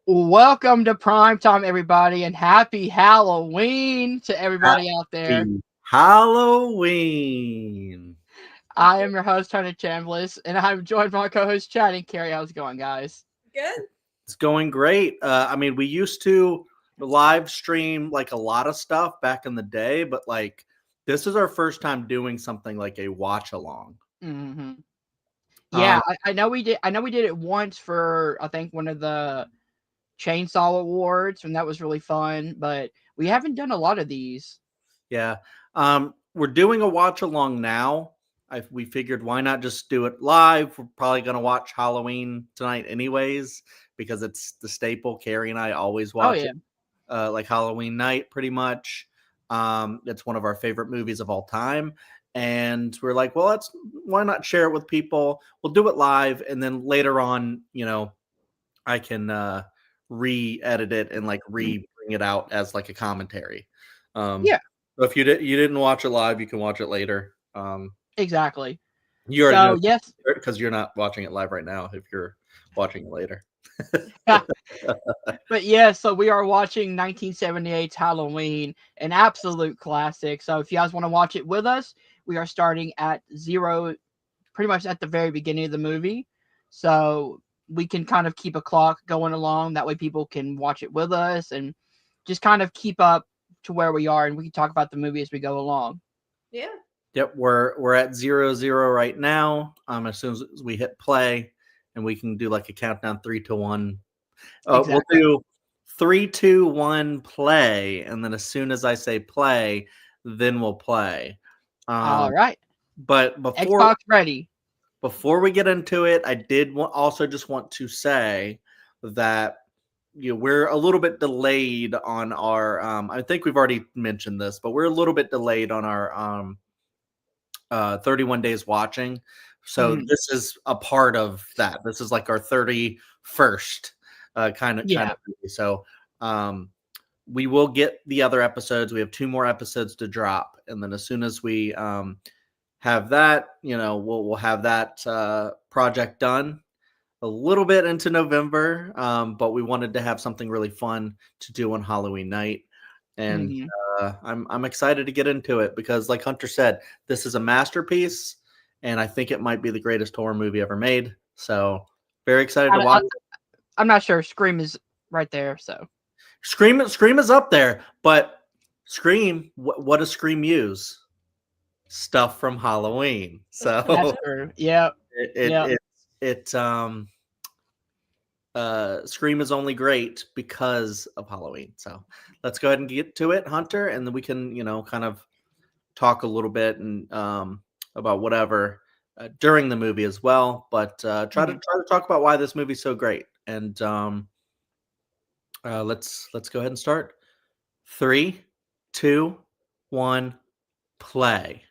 Welcome to Primetime, everybody, and happy Halloween to everybody out there. Happy Halloween. I am your host, Tony Chambliss, and I'm joined by my co-host, Chad and Carrie. How's it going, guys? Good. It's going great. We used to live stream like a lot of stuff back in the day, but like this is our first time doing something like a watch along. Mm-hmm. Um, Yeah, I know we did. I know we did it once for I think one of the Chainsaw Awards, and that was really fun. But we haven't done a lot of these. yeah. We're doing a watch along now. We figured why not just do it live? We're probably gonna watch Halloween tonight anyways, because it's the staple. Carrie and I always Oh watch yeah, it. Like Halloween night, pretty much. It's one of our favorite movies of all time. And we're like, well, why not share it with people? We'll do it live, and then later on, I can re-edit it and like bring it out as like a commentary. yeah, So if you didn't watch it live, you can watch it later. exactly. You already So know yes, because you're not watching it live right now. If you're watching it later. but yeah, so we are watching 1978's Halloween, an absolute classic. So if you guys want to watch it with us, we are starting at zero, pretty much at the very beginning of the movie. So we can kind of keep a clock going along. That way people can watch it with us and just kind of keep up to where we are, and we can talk about the movie as we go along. Yeah. Yep, we're at 0-0 right now. As soon as we hit play, and we can do like a countdown 3-1. We'll Exactly. do 3-2-1 play, and then as soon as I say play, then we'll play. All Um, right. but Xbox ready. before we get into it, I did also just want to say that we're a little bit delayed on our. I think we've already mentioned this, but we're a little bit delayed on our 31 days watching. So Mhm. this is a part of that. This is like our 31st kind of Yeah. movie. So we will get the other episodes. We have 2 more episodes to drop, and then as soon as we have that, we'll have that project done a little bit into November. But we wanted to have something really fun to do on Halloween night, and Hmm. I'm excited to get into it because, like Hunter said, this is a masterpiece, and I think it might be the greatest horror movie ever made. So very excited to watch it. I'm not sure. Scream is right there. So Scream is up there, but Scream, what does Scream use? Stuff from Halloween. that's So true. Yeah. it Yeah. it it, it Scream is only great because of Halloween. So let's go ahead and get to it, Hunter, and then we can, kind of talk a little bit and about whatever during the movie as well. But Mhm. try to talk about why this movie's so great. And let's go ahead and start. 3, 2, 1, play.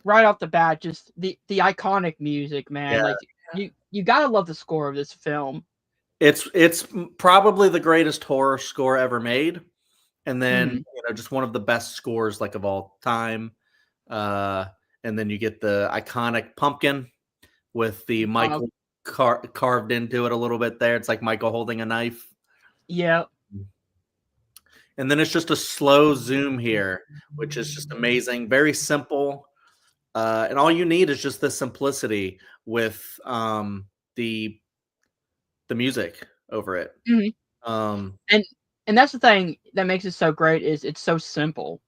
Right off the bat, just the iconic music, man. Yeah, Like you gotta love the score of this film. it's probably the greatest horror score ever made, and then Hmm. just one of the best scores like of all time. Uh, and then you get the iconic pumpkin with the Uh, Michael carved into it a little bit there. It's like Michael holding a knife. yeah. And then it's just a slow zoom here, which is just amazing. Very simple. And all you need is just the simplicity with the music over it. Hmm. Um, And that's the thing that makes it so great is it's so simple.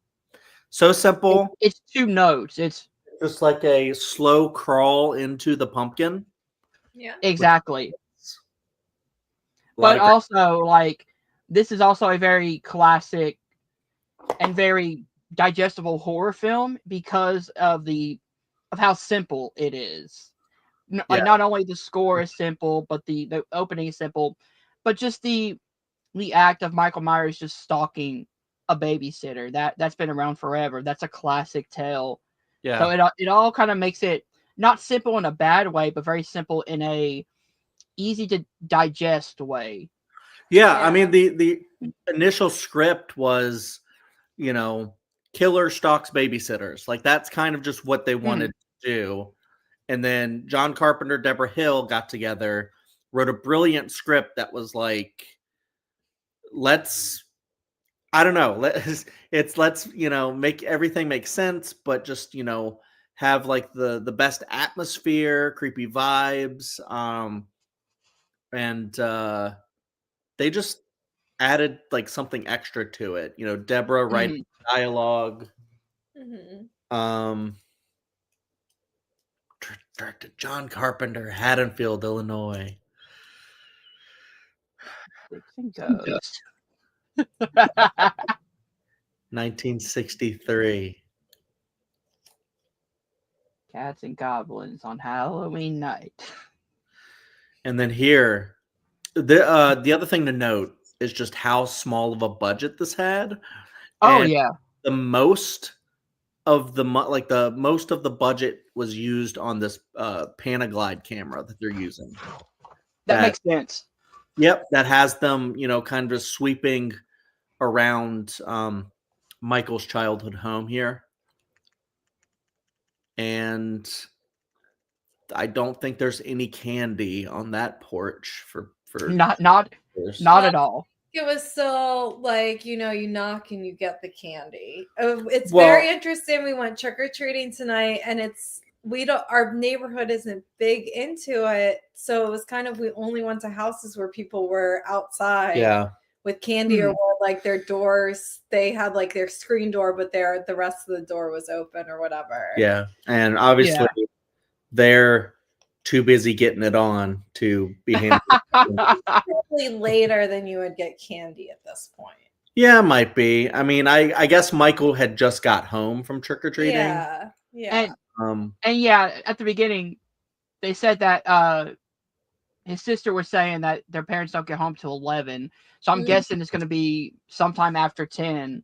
so simple, It's two notes. It's just like a slow crawl into the pumpkin. Yeah. With exactly. a lot But of great. also like this is also a very classic and very digestible horror film because of how simple it is. Yeah, Like not only the score is simple, but the opening is simple, but just the act of Michael Myers just stalking a babysitter that's been around forever. That's a classic tale. So yeah, it all kind of makes it not simple in a bad way, but very simple in a easy to digest way. yeah. I Yeah. mean, the initial script was, you know, killer stalks babysitters. Like that's kind of just what they Mm, wanted to do. And then John Carpenter, Deborah Hill got together, wrote a brilliant script that was like, let's I don't know, let's make everything make sense, but just have like the best atmosphere, creepy vibes, and they just added like something extra to it. Deborah writing Mhm. dialogue. Mm-hmm. Directed John Carpenter, Haddonfield, Illinois. Sticks and Ghosts. 1963. Cats and Goblins on Halloween night. And then here, the other thing to note is just how small of a budget this had. Oh And yeah, the most of the most of the budget was used on this Panaglide camera that they're using. that makes sense. Yep, that has them, kind of sweeping around Michael's childhood home here. And I don't think there's any candy on that porch for Not Well, at all. It was so like, you knock and you get the candy. It's Well- very interesting. We went trick-or-treating tonight, and our neighborhood isn't big into it. So it was kind of, we only went to houses where people were outside Yeah. with candy, or where, like, their doors, they had like their screen door, but the rest of the door was open or whatever. Yeah. And obviously they're too busy getting it on to be handling. Probably later than you would get candy at this point. Yeah, might be. I mean, I guess Michael had just got home from trick-or-treating. Yeah. Yeah. And yeah, at the beginning, they said that his sister was saying that their parents don't get home till 11. So I'm guessing it's going to be sometime after 10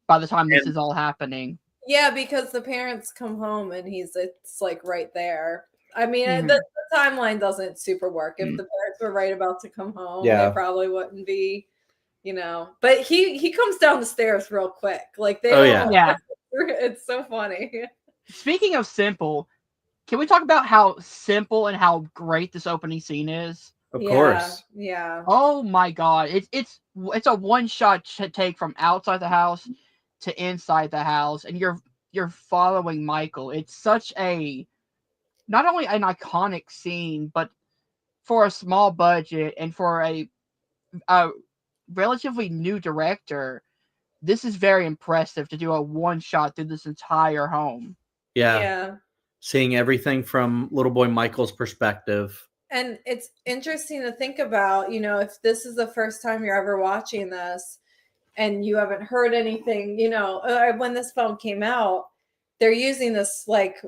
by the time this is all happening. Yeah, because the parents come home and it's like right there. I mean, the timeline doesn't super work. If the parents were right about to come home, they probably wouldn't be, But he comes down the stairs real quick. Like it's so funny. Speaking of simple, can we talk about how simple and how great this opening scene is? Of course. Yeah. Oh my god. It's a one-shot take from outside the house to inside the house, and you're following Michael. It's such a not only an iconic scene, but for a small budget and for a relatively new director, this is very impressive to do a one shot through this entire home. Yeah. Seeing everything from little boy Michael's perspective. And it's interesting to think about, if this is the first time you're ever watching this and you haven't heard anything, when this film came out, they're using this like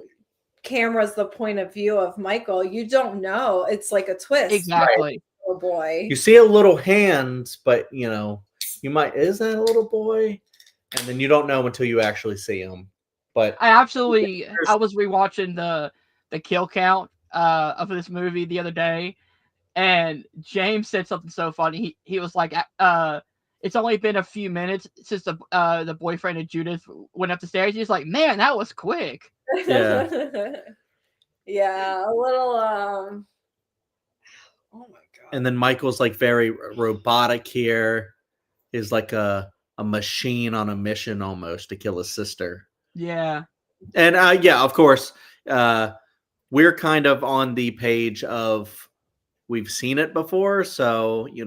camera's the point of view of Michael. You don't know. It's like a twist. Exactly. Oh boy. You see a little hand, but you might, is that a little boy? And then you don't know until you actually see him. But I was rewatching the kill count of this movie the other day, and James said something so funny. He was like, it's only been a few minutes since the boyfriend of Judith went up the stairs. He's like, man, that was quick. Yeah. Yeah, a little oh my god. And then Michael's like very robotic here, is like a machine on a mission almost to kill his sister. Yeah. And of course, we're kind of on the page of we've seen it before, so we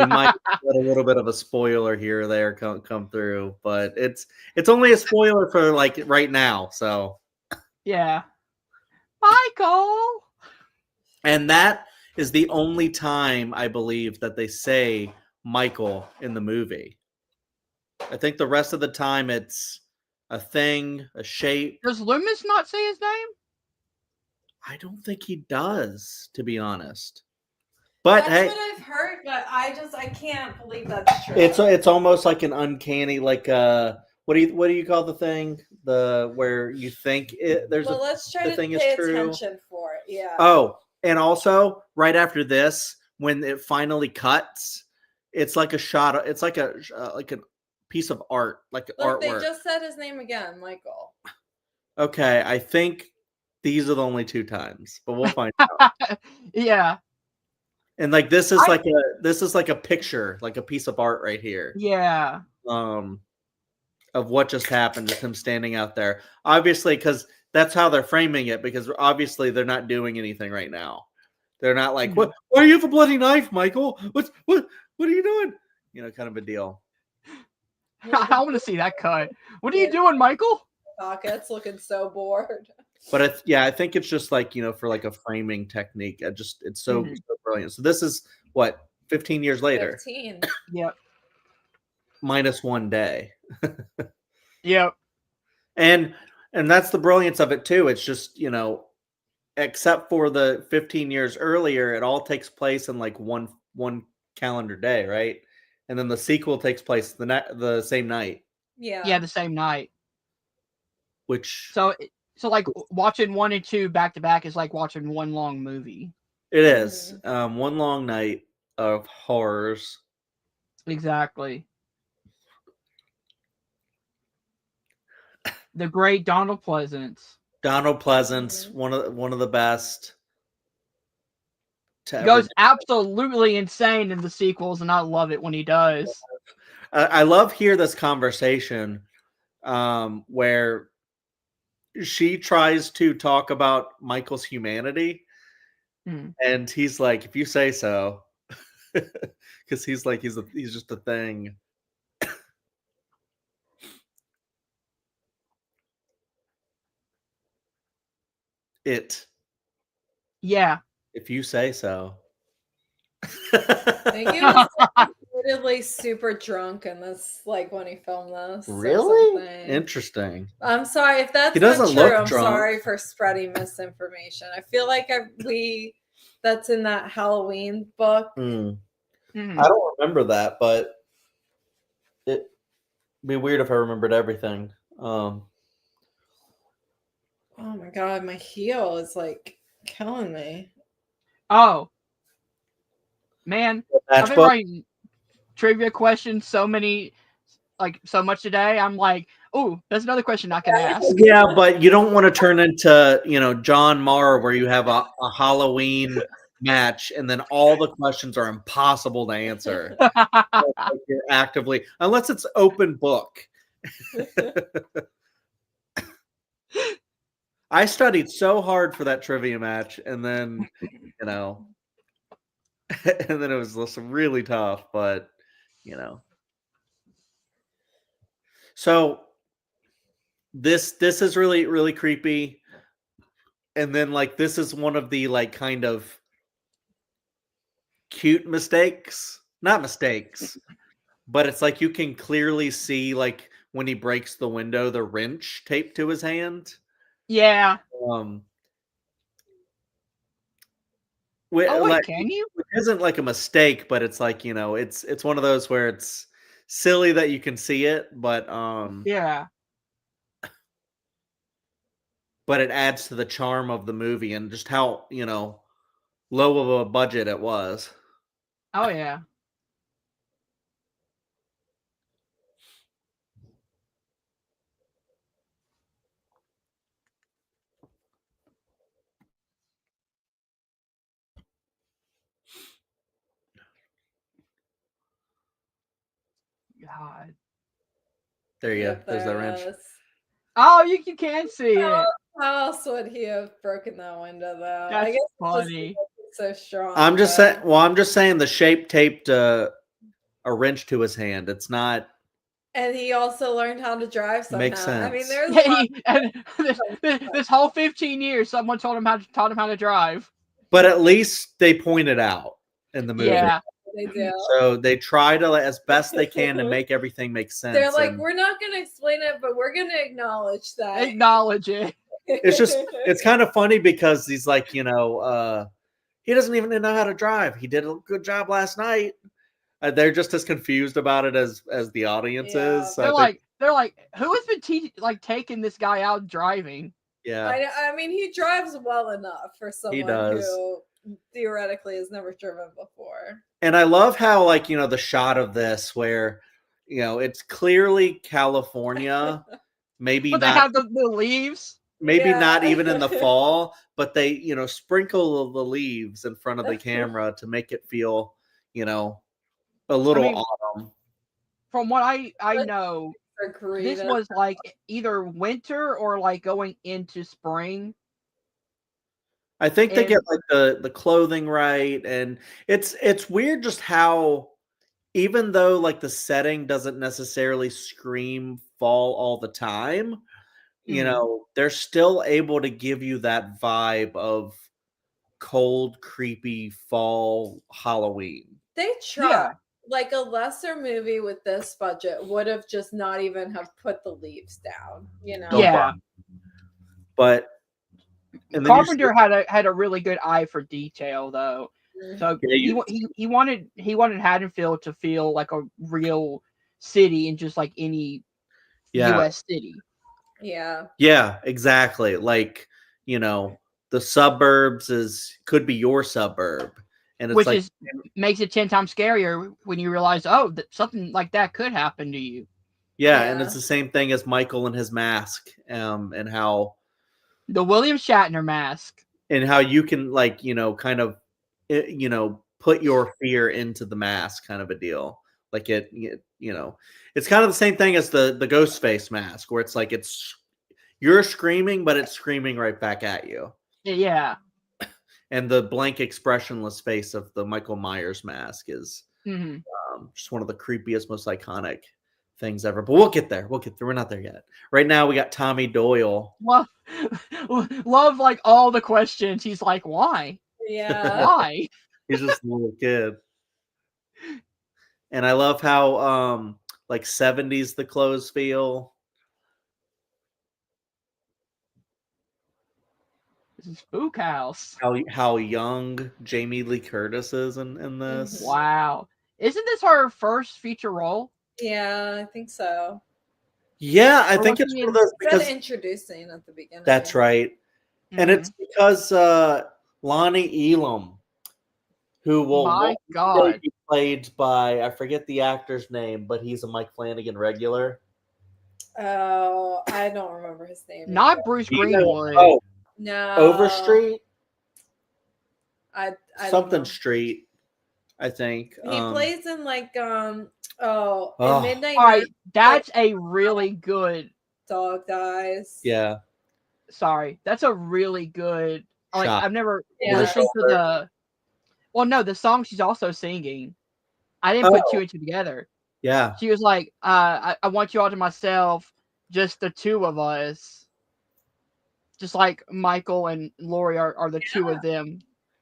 might get a little bit of a spoiler here or there come through, but it's only a spoiler for like right now. So yeah, Michael. And that is the only time I believe that they say Michael in the movie. I think the rest of the time it's a thing, a shape. Does Loomis not say his name? I don't think he does, to be honest. But that's hey, what I've heard, but I can't believe that's true. It's almost like an uncanny, like what do you call the thing? Where you think let's try to pay attention for it. Yeah. Oh, and also right after this, when it finally cuts, it's like a shot. It's like a piece of art, like Look, artwork. they just said his name again, Michael. Okay, I think these are the only 2 times, but we'll find out. Yeah. And like this is like a picture, like a piece of art right here. Yeah. Of what just happened, just him standing out there. Obviously, because that's how they're framing it, because obviously they're not doing anything right now. They're not like, what? Why do you have a bloody knife, Michael? What are you doing? You know, kind of a deal. I want to see that cut. What are you doing, Michael? Pockets looking so bored. But I think it's just like, you know, for like a framing technique. It's so brilliant. So this is what, 15 years later? 15. Yep. Minus 1 day. Yep. And that's the brilliance of it too. It's just, you know, except for the 15 years earlier, it all takes place in like one calendar day, right? And then the sequel takes place the same night. Yeah, the same night. Which so like watching 1 and 2 back to back is like watching one long movie. It is. One long night of horrors. Exactly. The great Donald Pleasance. Donald Pleasance, one of the best. He goes absolutely insane in the sequels, and I love it when he does. I love this conversation where she tries to talk about Michael's humanity, and he's like, "If you say so," because he's like he's just a thing. Yeah. If you say so. I think he was reportedly super drunk in this, like when he filmed this. Really? Interesting. I'm sorry if that's not true. I'm sorry for spreading misinformation. I feel like that's in that Halloween book. I don't remember that, but it'd be weird if I remembered everything. Oh my god, my heel is like killing me. Oh. Man, I've been writing trivia questions so much today. I'm like, oh, that's another question I can ask. Yeah, but you don't want to turn into, you know, John Marr, where you have a Halloween match and then all the questions are impossible to answer. You're actively, unless it's open book. I studied so hard for that trivia match, and then, you know, and then it was really tough, but, you know. So this is really, really creepy. And then like this is one of the like kind of cute mistakes. Not mistakes, but it's like you can clearly see like when he breaks the window, the wrench taped to his hand. Yeah. Can you? It isn't like a mistake, but it's like, you know, it's one of those where it's silly that you can see it, but yeah. But it adds to the charm of the movie and just how, you know, low of a budget it was. Oh yeah. God. There you go. There's that wrench. Oh, you can see it. How else would he have broken that window, though? That's I guess funny. It's so strong. I'm just saying. Well, I'm just saying the shape taped a wrench to his hand. It's not. And he also learned how to drive somehow. Makes sense. I mean, there's this whole 15 years, someone taught him how to drive. But at least they point it out in the movie. Yeah. They do. So they try to, as best they can, to make everything make sense. They're like, we're not going to explain it, but we're going to acknowledge that. Acknowledge it. It's kind of funny because he's like, you know, he doesn't even know how to drive. He did a good job last night. They're just as confused about it as the audience is. So they're like, who has been taking this guy out driving? Yeah. I mean, he drives well enough for someone who theoretically has never driven before. And I love how, like, you know, the shot of this where, you know, it's clearly California, maybe but not. They have the leaves. maybe not even in the fall, but they, sprinkle the leaves in front of the camera to make it feel, a little autumn. From what I know, this was like either winter or like going into spring. I think they get like the clothing right, and it's weird just how, even though like the setting doesn't necessarily scream fall all the time, they're still able to give you that vibe of cold, creepy fall Halloween. They try. Yeah. Like a lesser movie with this budget would have just not even have put the leaves down, Yeah. But Carpenter had a really good eye for detail, though. So he wanted Haddonfield to feel like a real city and just like any U.S. city. Yeah. Yeah, exactly. Like, the suburbs could be your suburb, and it's which makes it 10 times scarier when you realize, that something like that could happen to you. Yeah, and it's the same thing as Michael and his mask, and how the William Shatner mask, and how you can like kind of put your fear into the mask, kind of a deal. Like it's kind of the same thing as the ghost face mask, where it's like you're screaming, but it's screaming right back at you. Yeah. And the blank, expressionless face of the Michael Myers mask is just one of the creepiest, most iconic things ever. But we'll get there. We're not there yet. Right now, we got Tommy Doyle. Well, love like all the questions. He's like, why? Yeah. Why? He's just a little kid. And I love how like 70s the clothes feel. This is Spook House. How young Jamie Lee Curtis is in this. Wow. Isn't this her first feature role? Yeah, I think so. Yeah, I think it's one of those because introducing at the beginning. That's right. And it's because Lonnie Elam, who will be played by, I forget the actor's name, but he's a Mike Flanagan regular. Oh, I don't remember his name. Not Bruce Greenwood. Oh, no. Overstreet? I something Street, I think. He plays in like in Midnight. All right, that's a really good Dog Dies. Yeah. Sorry, that's a really good. Like Shot. I've never listened to the. Well, no, the song she's also singing. I didn't put two and two together. Yeah. She was like, I want you all to myself, just the two of us. Just like Michael and Laurie are the two of them.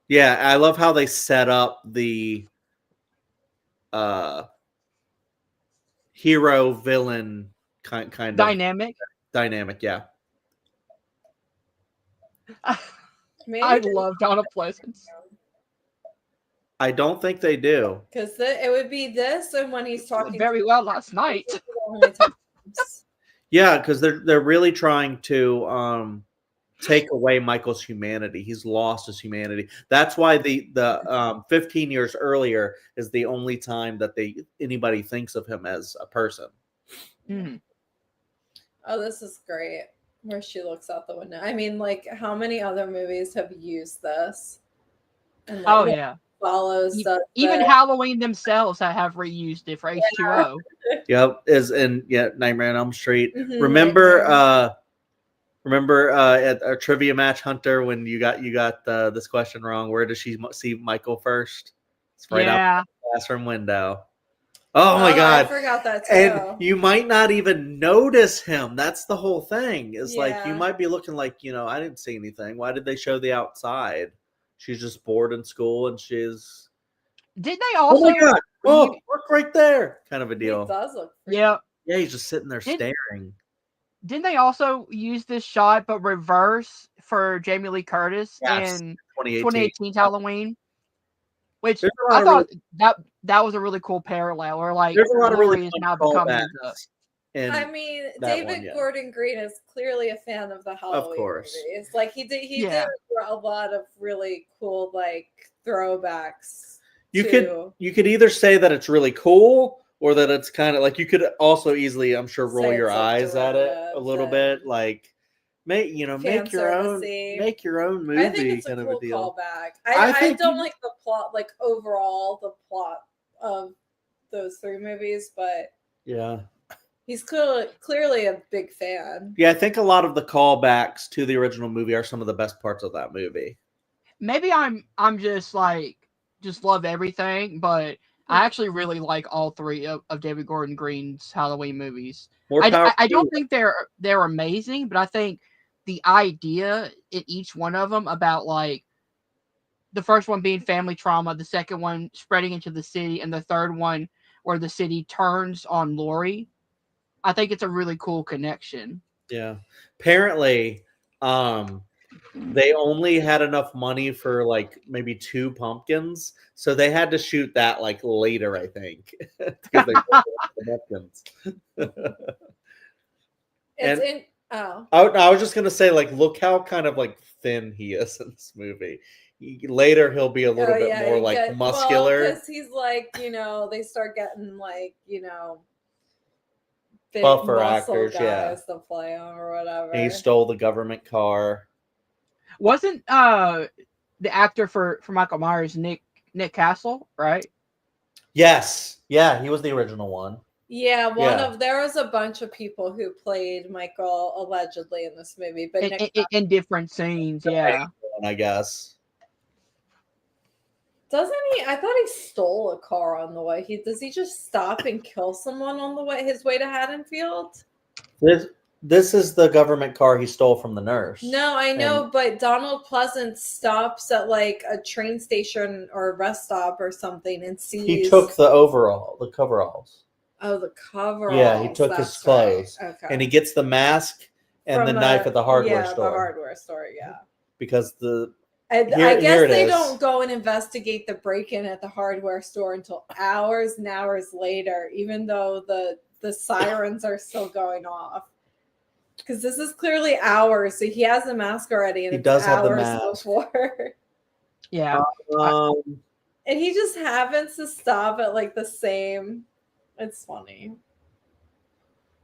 Yeah, I love how they set up the hero villain kind of dynamic. Yeah. I love Donna Pleasance. I don't think they do. Because it would be this, and when he's talking very well last night. Yeah, because they're really trying to take away Michael's humanity. He's lost his humanity. That's why the 15 years earlier is the only time that anybody thinks of him as a person. Mm. Oh, this is great. Where she looks out the window. I mean, like, how many other movies have used this? And, like, follows even Halloween themselves have reused it for H2O. Yep, Nightmare on Elm Street. Mm-hmm, Remember at our trivia match, Hunter, when you got this question wrong. Where does she see Michael first? It's right out the classroom window. Oh my God! I forgot that too. And you might not even notice him. That's the whole thing. Is like you might be looking like I didn't see anything. Why did they show the outside? She's just bored in school, and she's. Did they also? Oh my God! Oh, look right there! Kind of a deal. It does look. Yeah. Yeah, he's just sitting there staring. Didn't they also use this shot but reverse for Jamie Lee Curtis in 2018 Halloween? Which I thought that was a really cool parallel. Or like there's a lot of really is now becoming. I mean, David Gordon Green is clearly a fan of the Halloween movies. Like he did a lot of really cool like throwbacks. You could either say that it's really cool. Or that it's kind of like you could also easily, I'm sure, roll your eyes at it a little bit. Like, make make your own movie. I think it's a cool callback. I I don't like the plot, like overall the plot of those 3 movies, but yeah, he's clearly a big fan. Yeah, I think a lot of the callbacks to the original movie are some of the best parts of that movie. Maybe I'm just love everything, but I actually really like all 3 of David Gordon Green's Halloween movies. I don't think they're amazing, but I think the idea in each one of them about like the first one being family trauma, the second one spreading into the city, and the third one where the city turns on Laurie, I think it's a really cool connection. Yeah. Apparently, they only had enough money for like maybe 2 pumpkins, so they had to shoot that like later, I think, because they the pumpkins. I was just gonna say, like, look how kind of like thin he is in this movie. Later, he'll be a little bit more like muscular. Because he's like, they start getting like, big buffer muscle actors, guys to play him or whatever. And he stole the government car. Wasn't the actor for Michael Myers Nick Castle, right? Yes. Yeah, he was the original one. Yeah, there was a bunch of people who played Michael allegedly in this movie, but in different scenes, yeah. I guess. Doesn't he? I thought he stole a car on the way. Does he just stop and kill someone on the way his way to Haddonfield? This is the government car he stole from the nurse. No, I know, but Donald Pleasance stops at like a train station or a rest stop or something and sees. He took the coveralls. Oh, the coveralls. Yeah, he took his clothes. Right. Okay. And he gets the mask and the knife at the hardware store. Yeah, the hardware store, yeah. Because I guess they don't go and investigate the break-in at the hardware store until hours and hours later, even though the sirens are still going off. Because this is clearly hours, so he has the mask already, and he does have the mask before. Yeah. And he just happens to stop at like the same. It's funny.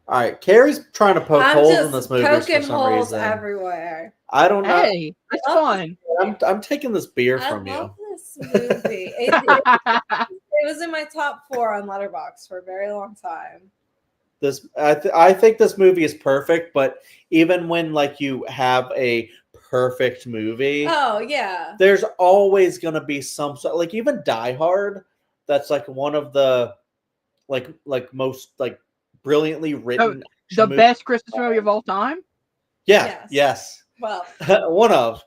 All right, Carrie's trying to poke holes in this movie for some holes reason. Everywhere. I don't know. Hey, it's fun. I'm taking this beer from you. I love this movie. It was in my top 4 on Letterboxd for a very long time. I think this movie is perfect, but even when like you have a perfect movie, oh yeah, there's always gonna be some like even Die Hard. That's like one of the like most like brilliantly written. The best Christmas movie of all time. Yeah. Yes. Well, one of,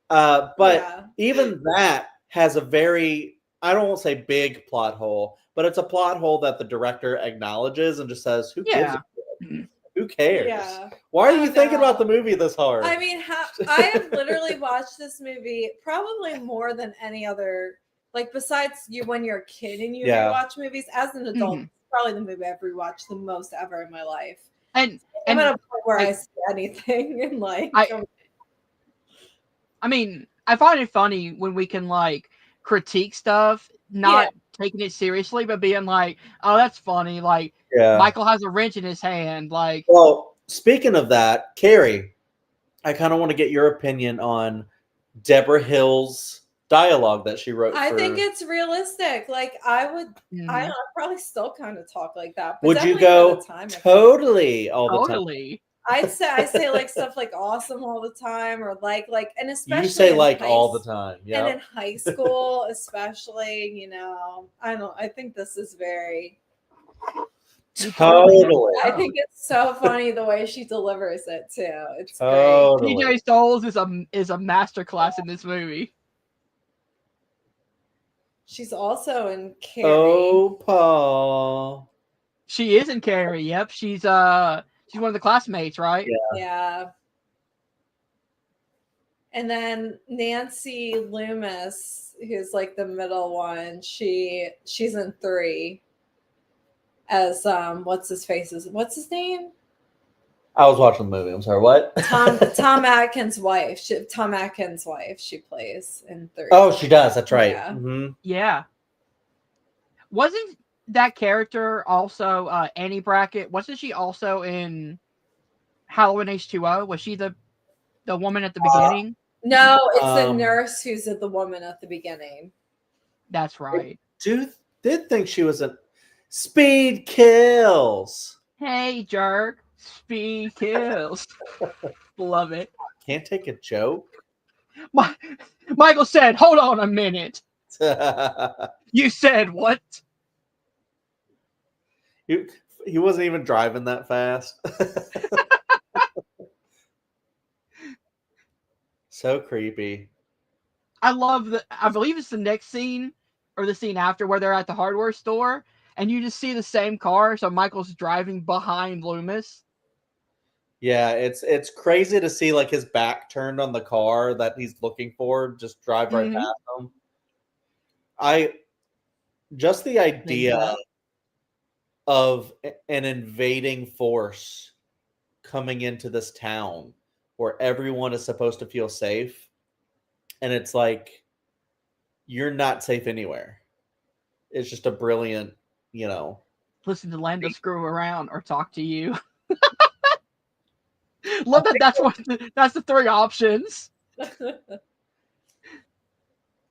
but even that has a very, I don't want to say big plot hole, but it's a plot hole that the director acknowledges and just says, "Who gives a shit? Who cares? Yeah. Why are you thinking about the movie this hard?" I mean, I have literally watched this movie probably more than any other. Like besides you, when you're a kid and you rewatch movies, as an adult, it's probably the movie I've rewatched the most ever in my life. And I'm at a point where I see anything and like. I mean, I find it funny when we can like critique stuff, not taking it seriously, but being like, "Oh, that's funny." Like, Michael has a wrench in his hand. Like, well, speaking of that, Carrie, I kind of want to get your opinion on Deborah Hill's dialogue that she wrote. I think it's realistic. Like, I probably still kind of talk like that. But would you go totally all the time? I say like stuff like awesome all the time, or like, and especially you say like all the time, yeah. And in high school, especially, I think this is very totally. I think it's so funny the way she delivers it too. It's totally. great. PJ Souls is a masterclass in this movie. She's also in Carrie. Oh, Paul. She is in Carrie. Yep, she's one of the classmates, right? Yeah. And then Nancy Loomis, who's like the middle one, she's in 3 as what's his name? I was watching the movie. I'm sorry, what? Tom Atkins' wife. Tom Atkins' wife. She plays in 3. Oh, she does. That's right. Yeah. Mm-hmm. Yeah. Wasn't that character also Annie Brackett? Wasn't she also in Halloween H2O? Was she the The woman at the beginning? No, it's the nurse who's the woman at the beginning. That's right. Did think she was a Speed Kills. Hey, jerk. Speed kills. Love it. Can't take a joke. Michael said, hold on a minute. You said what? He wasn't even driving that fast. So creepy. I believe it's the next scene or the scene after where they're at the hardware store and you just see the same car. So Michael's driving behind Loomis. Yeah, it's crazy to see like his back turned on the car that he's looking for, just drive right past him. Just the idea of an invading force coming into this town where everyone is supposed to feel safe, and it's like you're not safe anywhere. It's just a brilliant, listen to Lando screw around or talk to you. Love that. That's the three options.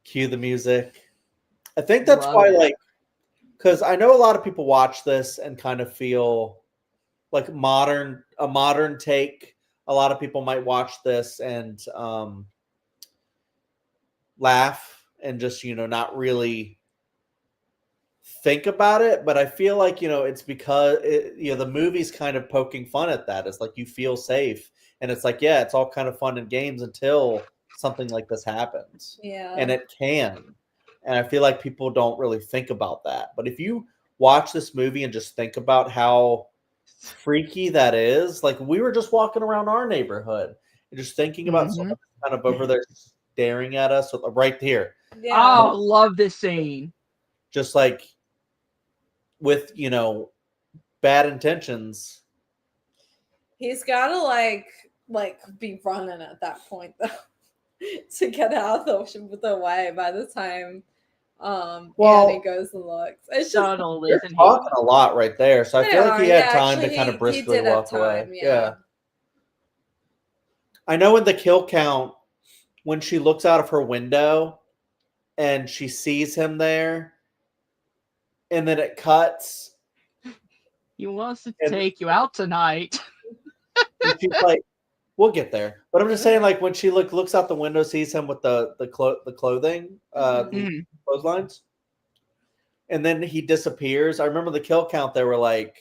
Cue the music. I think that's why, because I know a lot of people watch this and kind of feel like a modern take. A lot of people might watch this and laugh and just not really think about it. But I feel like it's because the movie's kind of poking fun at that. It's like you feel safe, and it's like it's all kind of fun and games until something like this happens. Yeah, and it can. And I feel like people don't really think about that. But if you watch this movie and just think about how freaky that is, like we were just walking around our neighborhood and just thinking about someone kind of over there staring at us right here. Yeah. Oh, love this scene. Just like with, bad intentions. He's got to like be running at that point though to get out of the way by the time Annie goes and looks. It's subtle, just isn't talking a lot right there. So I feel like he had time to kind of briskly walk away. Yeah. I know in the kill count, when she looks out of her window and she sees him there, and then it cuts. He wants to take you out tonight. And she's like, we'll get there. But I'm just saying, like, when she looks out the window, sees him with the clothing, clotheslines, and then he disappears. I remember the kill count, they were like,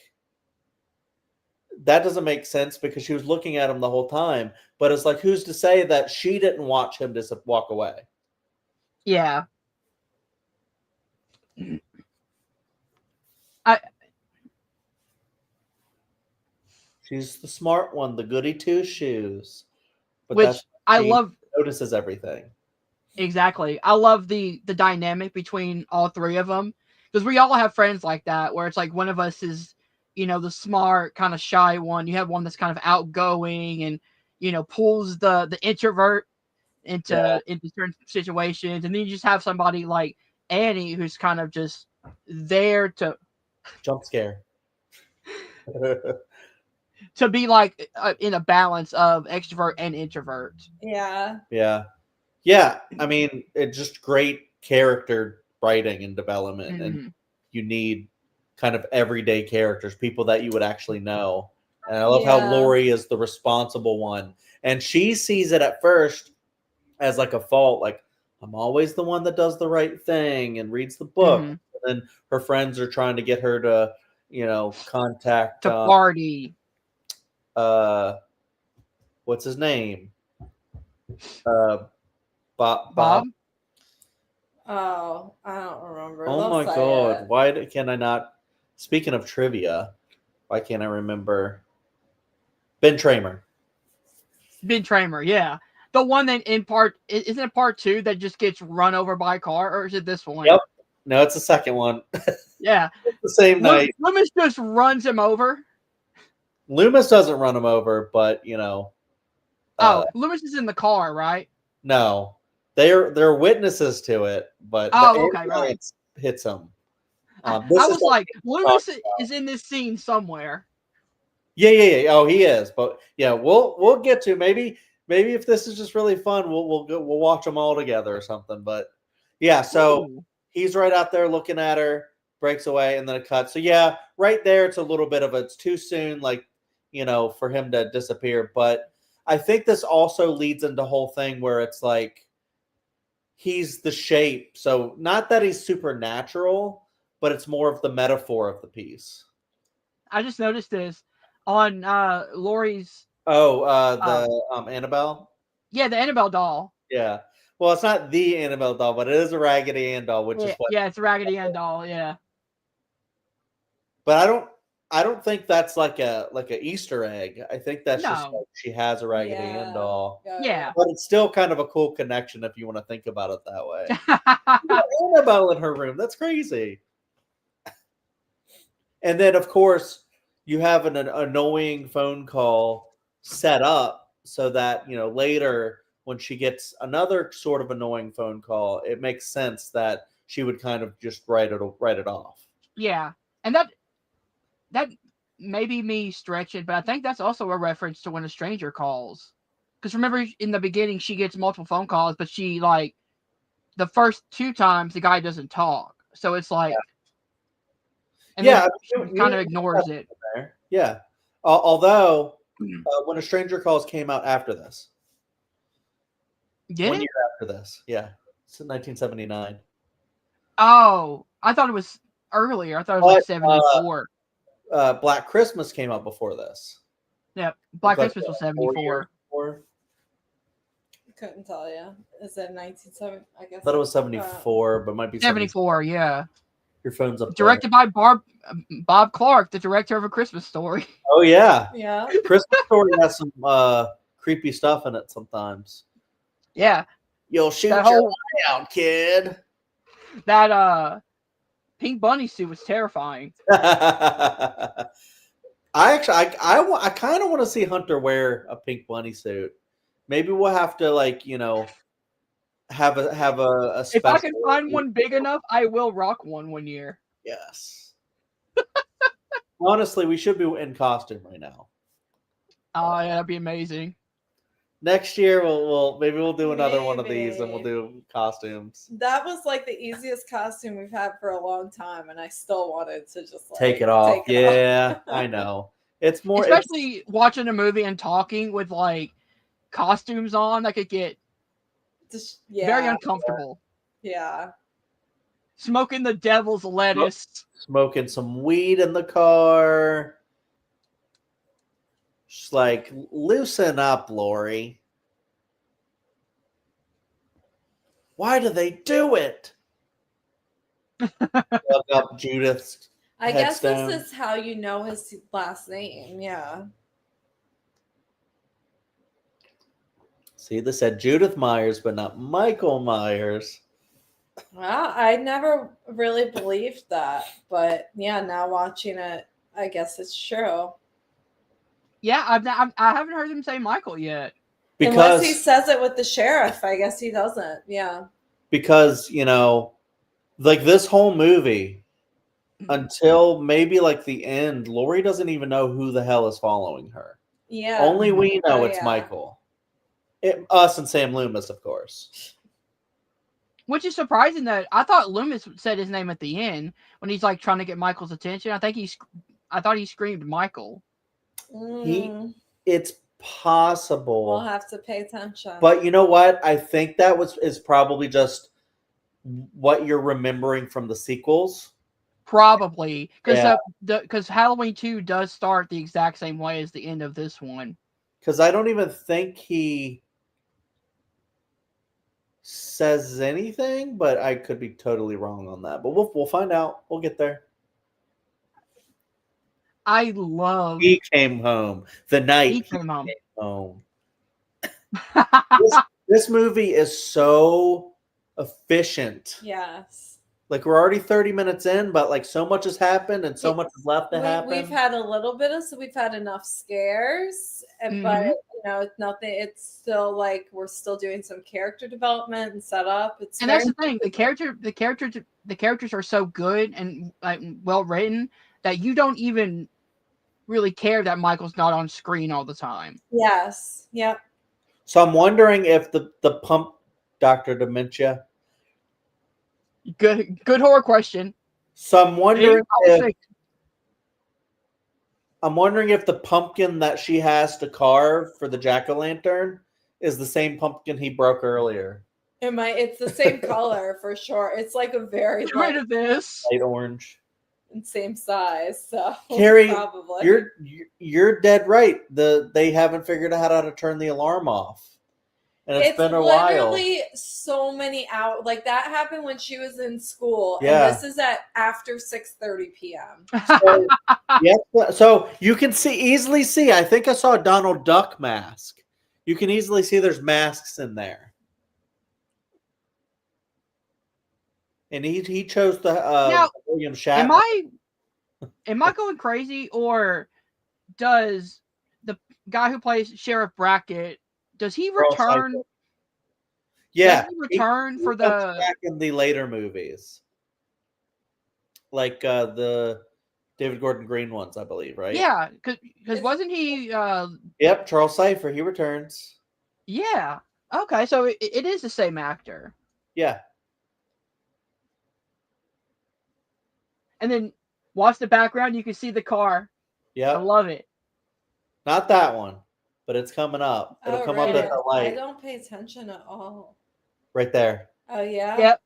that doesn't make sense because she was looking at him the whole time. But it's like, who's to say that she didn't watch him just walk away? Yeah. She's the smart one, the goody two shoes. But which I love. Notices everything. Exactly. I love the dynamic between all three of them, because we all have friends like that where it's like one of us is, the smart, kind of shy one. You have one that's kind of outgoing and, pulls the introvert into certain situations. And then you just have somebody like Annie who's kind of just there to jump scare. To be like in a balance of extrovert and introvert. Yeah. I mean, it's just great character writing and development, and you need kind of everyday characters, people that you would actually know. And I love how Lori is the responsible one, and she sees it at first as like a fault, like I'm always the one that does the right thing and reads the book. And then her friends are trying to get her to, contact to party. What's his name? Bob. Oh, I don't remember. Oh my god! Why can I not? Speaking of trivia, why can't I remember? Ben Tramer. Ben Tramer, yeah, the one that isn't it part 2 that just gets run over by a car, or is it this one? Yep. No, it's the second one. Yeah. It's the same night. Loomis just runs him over. Loomis doesn't run him over, but Loomis is in the car, right? No, they're witnesses to it, but right. hits him. I was like, Loomis is in this scene somewhere. Yeah. Oh, he is, but yeah, we'll get to maybe maybe if this is just really fun, we'll watch them all together or something. But yeah, so he's right out there looking at her, breaks away, and then it cuts. So yeah, right there, it's a little bit of it's too soon, like, for him to disappear. But I think this also leads into the whole thing where it's like he's the shape. So not that he's supernatural, but it's more of the metaphor of the piece. I just noticed this on Lori's. The Annabelle. Yeah, the Annabelle doll. Yeah. Well, it's not the Annabelle doll, but it is a Raggedy Ann doll, which is what. Yeah, it's a Raggedy Ann doll. Yeah. But I don't think that's like a Easter egg. I think that's just like she has a Raggedy Ann doll. Yeah. But it's still kind of a cool connection if you want to think about it that way. Annabelle in her room. That's crazy. And then, of course, you have an annoying phone call set up so that, later when she gets another sort of annoying phone call, it makes sense that she would kind of just write it off. Yeah. And that may be me stretching, but I think that's also a reference to When a Stranger Calls. Because remember, in the beginning, she gets multiple phone calls, but she, like, the first 2 times, the guy doesn't talk. So it's like... Yeah. And then she kind of ignores it. Yeah. Although, When a Stranger Calls came out after this. Did 1 year after this. Yeah. It's in 1979. Oh, I thought it was earlier. I thought it was like 74. Black Christmas came out before this. Yeah, Black Christmas was 74. Couldn't tell you. Is it 1970? I guess. I thought it was 74, but it might be 74. Yeah. Your phone's up. Directed by Bob Clark, the director of A Christmas Story. Oh yeah. Yeah. Christmas Story has some creepy stuff in it sometimes. Yeah. You'll shoot your eye out, kid. That pink bunny suit was terrifying. I kind of want to see Hunter wear a pink bunny suit. Maybe we'll have to have a special. If I can find one big enough, I will rock one year. Yes. Honestly, we should be in costume right now. Oh yeah, that'd be amazing. Next year we'll do another one of these and we'll do costumes. That was like the easiest costume we've had for a long time, and I still wanted to just take it off. Yeah, I know. It's more especially watching a movie and talking with like costumes on that could get very uncomfortable. Yeah. Smoking the devil's lettuce. Smoking some weed in the car. Just like, loosen up, Lori. Why do they do it? Look up Judith's I headstone. guess this is how you know his last name. Yeah. See, this said Judith Myers, but not Michael Myers. Well, I never really believed that, but yeah, now watching it, I guess it's true. Yeah, I haven't heard him say Michael yet. Unless he says it with the sheriff, I guess he doesn't. Yeah. Because, like this whole movie, until maybe like the end, Lori doesn't even know who the hell is following her. Yeah. Only we know it's Michael. Us and Sam Loomis, of course. Which is surprising that I thought Loomis said his name at the end when he's like trying to get Michael's attention. I thought he screamed Michael. It's possible. We'll have to pay attention. But you know what? I think that is probably just what you're remembering from the sequels. Probably. Because Halloween 2 does start the exact same way as the end of this one. Because I don't even think he says anything, but I could be totally wrong on that. But we'll find out. We'll get there. He came home the night he came home. This movie is so efficient. Yes. Like we're already 30 minutes in, but like so much has happened and so much is left to happen. We've had a little bit we've had enough scares, but it's nothing. It's still like we're still doing some character development and setup. That's the thing. The characters are so good and well written that you don't even really care that Michael's not on screen all the time. Yes. Yep. So I'm wondering if the pump Dr. Dementia. Good horror question. So I'm wondering if Sick. the pumpkin that she has to carve for the jack-o'-lantern is the same pumpkin he broke earlier. It's the same color for sure. It's like a very Get rid of this. Light orange. And same size. So Carrie, probably you're dead right. They haven't figured out how to turn the alarm off. And it's been a while. Literally so many hours. Like that happened when she was in school. Yeah. And this is at after 6:30 p.m. So, so you can easily see. I think I saw a Donald Duck mask. You can easily see there's masks in there. And he chose the now, William Shatner. Am I going crazy, or does the guy who plays Sheriff Brackett, does he return? Yeah, does he return for the back in the later movies, like the David Gordon Green ones, I believe, right? Yeah, because wasn't he? Yep, Charles Cypher. He returns. Yeah. Okay, so it is the same actor. Yeah. And then watch the background. You can see the car. Yeah. I love it. Not that one, but it's coming up. It'll come up at the light. I don't pay attention at all. Right there. Oh yeah. Yep.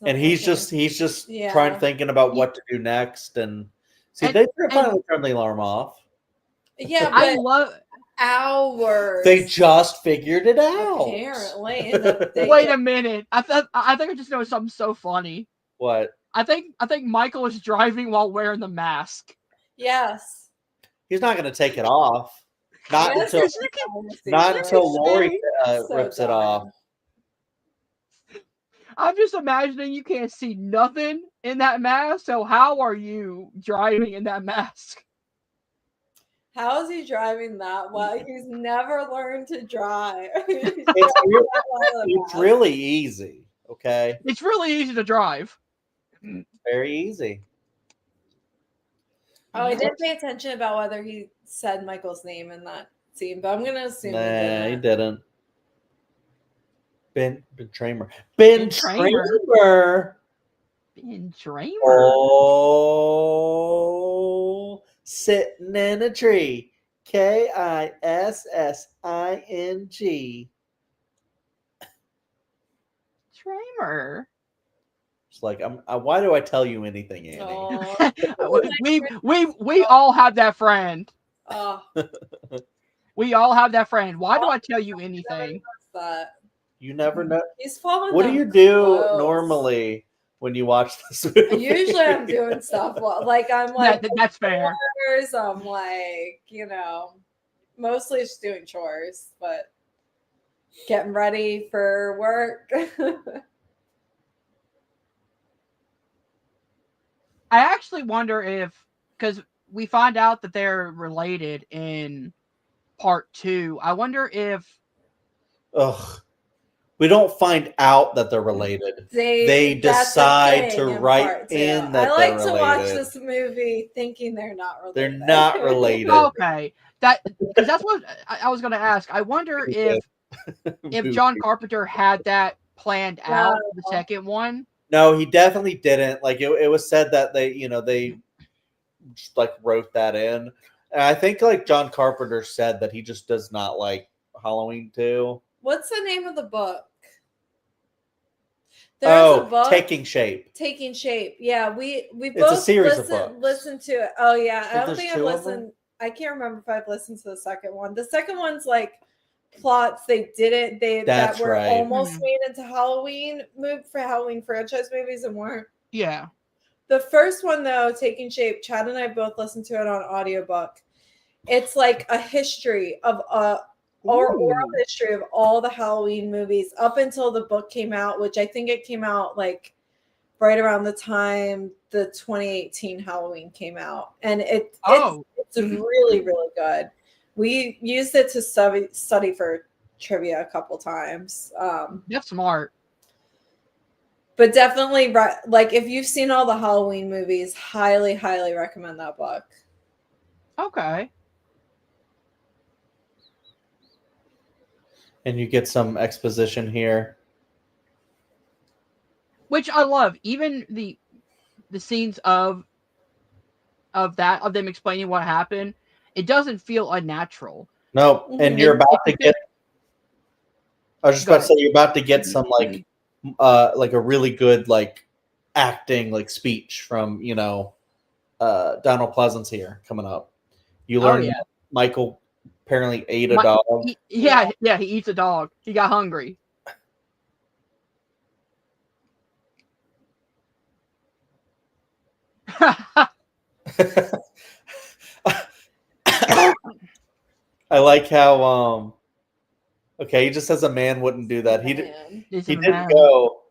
And he's just thinking about what to do next, and see, they finally turned the alarm off. Yeah, but I love hours. They just figured it out. Apparently. Wait a minute. I think I just know something so funny. What? I think Michael is driving while wearing the mask. Yes. He's not going to take it off. Not until Lori rips it off. I'm just imagining you can't see nothing in that mask. So how are you driving in that mask? How is he driving that well? He's never learned to drive. It's really easy. Okay. It's really easy to drive. Very easy. Oh, I didn't pay attention about whether he said Michael's name in that scene, but I'm gonna assume he didn't. Ben Tramer. Ben Tramer. Oh, sitting in a tree. Kissing. Tramer. It's like why do I tell you anything, Annie? Oh. we all have that friend. Oh. We all have that friend. Why do I tell you anything? You never know. He's following. What do you do normally when you watch this movie? Usually I'm doing stuff like I'm like that's fair. Chores, I'm like, mostly just doing chores, but getting ready for work. I actually wonder if, because we find out that they're related in part 2. I wonder if. Ugh. We don't find out that they're related. They decide to write in that they're related. I like to watch this movie thinking they're not related. They're not related. Okay. Because that's what I was going to ask. I wonder if John Carpenter had that planned out, the second one. No, he definitely didn't. Like it was said that they just like wrote that in. And I think like John Carpenter said that he just does not like Halloween 2. What's the name of the book? There's a book. Taking Shape. Taking Shape. Yeah, we it's both a series of books. Listened to it. Oh yeah, I don't think I've listened. I can't remember if I've listened to the second one. The second one's like plots that were almost made into Halloween franchise movies and weren't. Yeah. The first one though, Taking Shape, Chad and I both listened to it on audiobook. It's like a history of oral history of all the Halloween movies up until the book came out, which I think it came out like right around the time the 2018 Halloween came out. And it's really, really good. We used it to study for trivia a couple times. That's smart. But definitely, like if you've seen all the Halloween movies, highly, highly recommend that book. Okay. And you get some exposition here, which I love. Even the scenes of them explaining what happened, it doesn't feel unnatural. Nope. And you're about to get. I was just about to say you're about to get some like a really good like acting like speech from Donald Pleasance here coming up. You learn that Michael apparently ate a dog. He eats a dog. He got hungry. I like how okay, he just says a man wouldn't do that. He didn't go.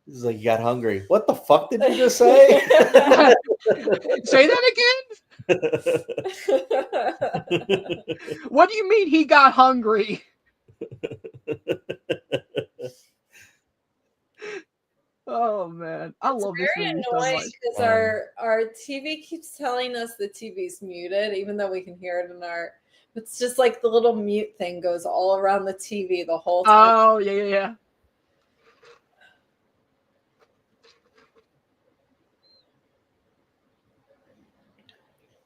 He's like, you got hungry. What the fuck did you just say? Say that again? What do you mean he got hungry? Oh man, I love this movie so much. Because our TV keeps telling us the TV's muted, even though we can hear it in our. It's just like the little mute thing goes all around the TV the whole time. Oh yeah.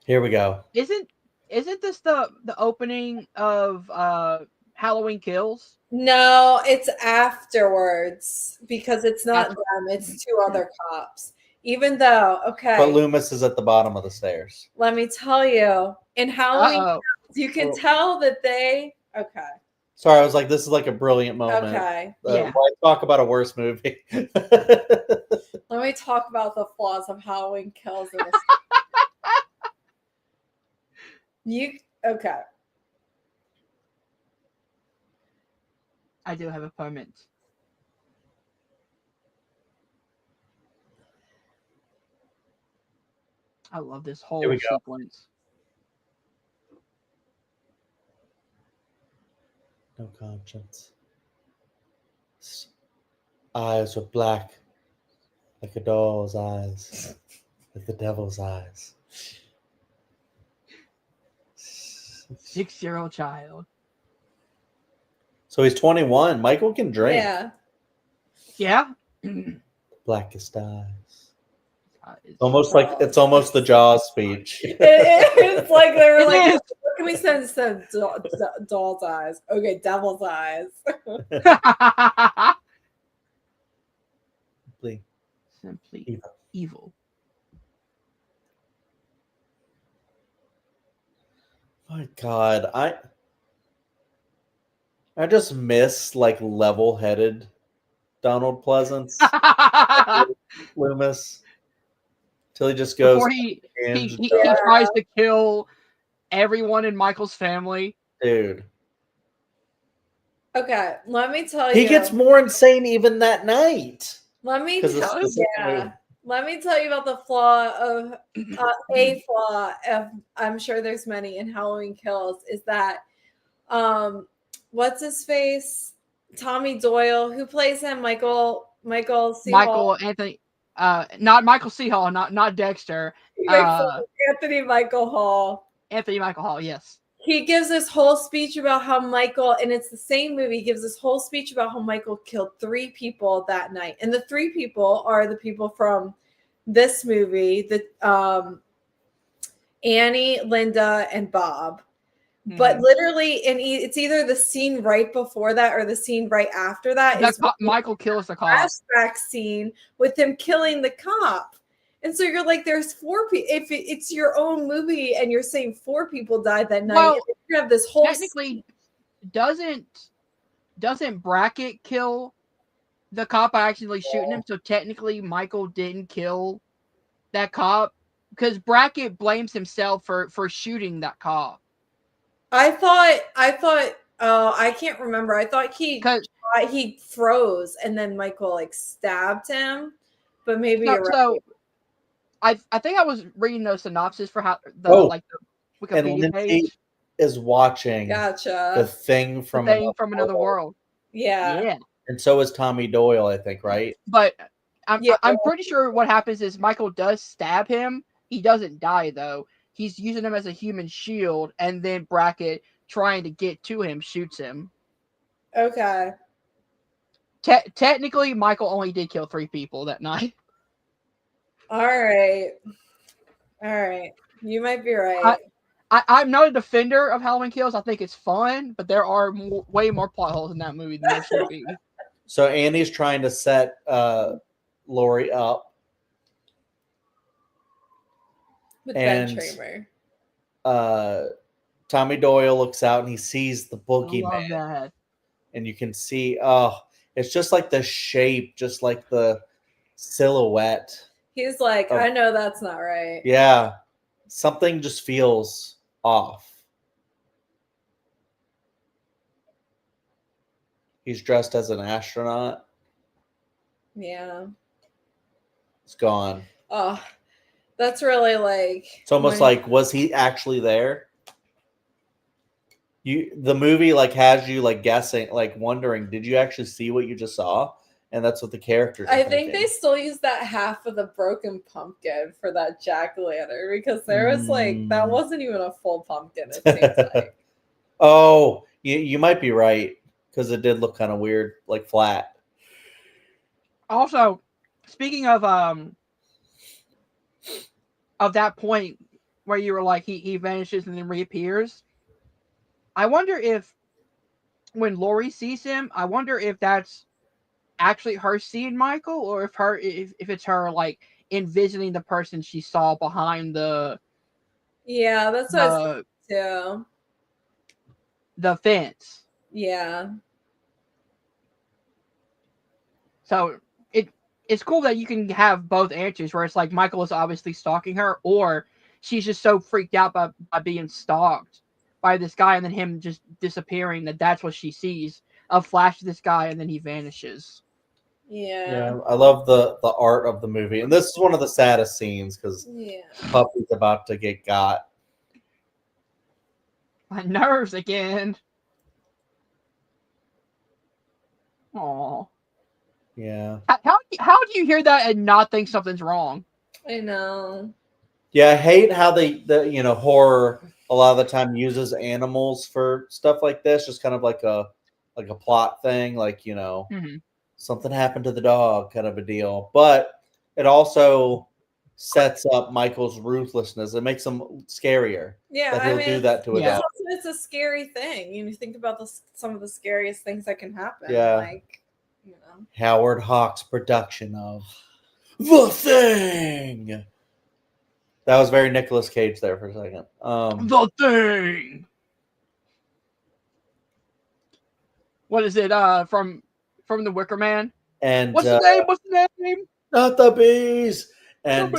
Here we go. Isn't this the opening of Halloween Kills? No, it's afterwards because it's not them, it's two other cops. Even though, okay. But Loomis is at the bottom of the stairs. Let me tell you, in Halloween Kills, you can tell that they Sorry, I was like, this is like a brilliant moment. Okay. Why talk about a worse movie? Let me talk about the flaws of Halloween Kills in this. Okay. I do have a permit. I love this whole sequence. No conscience. Eyes were black, like a doll's eyes, like the devil's eyes. 6-year-old child. So he's 21. Michael can drink. Yeah. Blackest eyes. Almost like it's almost the Jaws speech. It's like they were like, what can we send instead of doll's eyes? Okay, devil's eyes. Simply evil. My God, I just miss like level-headed Donald Pleasance, Loomis, till he just goes. Before he tries to kill everyone in Michael's family, dude. Okay, let me tell you. He gets more insane even that night. Let me tell you. Let me tell you about the flaw of a flaw. I'm sure there's many in Halloween Kills. Is that what's his face? Tommy Doyle, who plays him? Michael C. Michael Anthony, not Michael C. Hall, not Dexter. Anthony Michael Hall. Anthony Michael Hall, yes. He gives this whole speech about how Michael, and it's the same movie, he gives this whole speech about how Michael killed 3 people that night. And the 3 people are the people from this movie, Annie, Linda, and Bob. Mm-hmm. But literally, it's either the scene right before that or the scene right after that. Michael kills the cop. Flashback scene with him killing the cop. And so you're like, there's 4 people. If it's your own movie and you're saying 4 people died that night, well, you have this whole technically doesn't Brackett kill the cop by accidentally shooting him? So technically, Michael didn't kill that cop because Brackett blames himself for shooting that cop. I thought. I can't remember. I thought he froze and then Michael like stabbed him, but maybe you're right. So, I think I was reading the synopsis for how the Wikipedia page is watching the thing from another world. Yeah. And so is Tommy Doyle, I think, right? But I'm pretty sure what happens is Michael does stab him. He doesn't die though. He's using him as a human shield, and then Brackett, trying to get to him, shoots him. Okay. Technically, Michael only did kill 3 people that night. All right. You might be right. I'm not a defender of Halloween Kills. I think it's fun, but there are way more plot holes in that movie than there should be. So Andy's trying to set Laurie up. With Ben Tramer. Tommy Doyle looks out and he sees the boogeyman. I love that. And you can see, it's just like the shape, just like the silhouette. He's like, I know that's not right. Yeah. Something just feels off. He's dressed as an astronaut. Yeah. It's gone. Oh, that's really like... It's almost like, was he actually there? The movie like has you like guessing, like wondering, did you actually see what you just saw? And that's what the characters I think they still use that half of the broken pumpkin for that jack-o'-lantern because there was like, that wasn't even a full pumpkin, it seems like. Oh, you might be right because it did look kind of weird, like flat. Also, speaking of that point where you were like he vanishes and then reappears, I wonder if when Laurie sees him, I wonder if that's actually her seeing Michael, or if it's her like envisioning the person she saw behind the... Yeah, that's what I was too. The fence. Yeah. So it's cool that you can have both answers, where it's like Michael is obviously stalking her, or she's just so freaked out by being stalked by this guy, and then him just disappearing, that's what she sees. A flash of this guy, and then he vanishes. Yeah. I love the art of the movie, and this is one of the saddest scenes because Puppy's about to get got. My nerves again. Aww. Yeah. How do you hear that and not think something's wrong? I know. Yeah, I hate how the horror a lot of the time uses animals for stuff like this, just kind of like a plot thing, like something happened to the dog kind of a deal. But it also sets up Michael's ruthlessness. It makes him scarier. Yeah, that he'll do that to a dog. It's a scary thing. You think about some of the scariest things that can happen. Yeah. Like, Howard Hawks' production of The Thing. That was very Nicolas Cage there for a second. The Thing. What is it? From The Wicker Man. And what's the name? Not the bees. And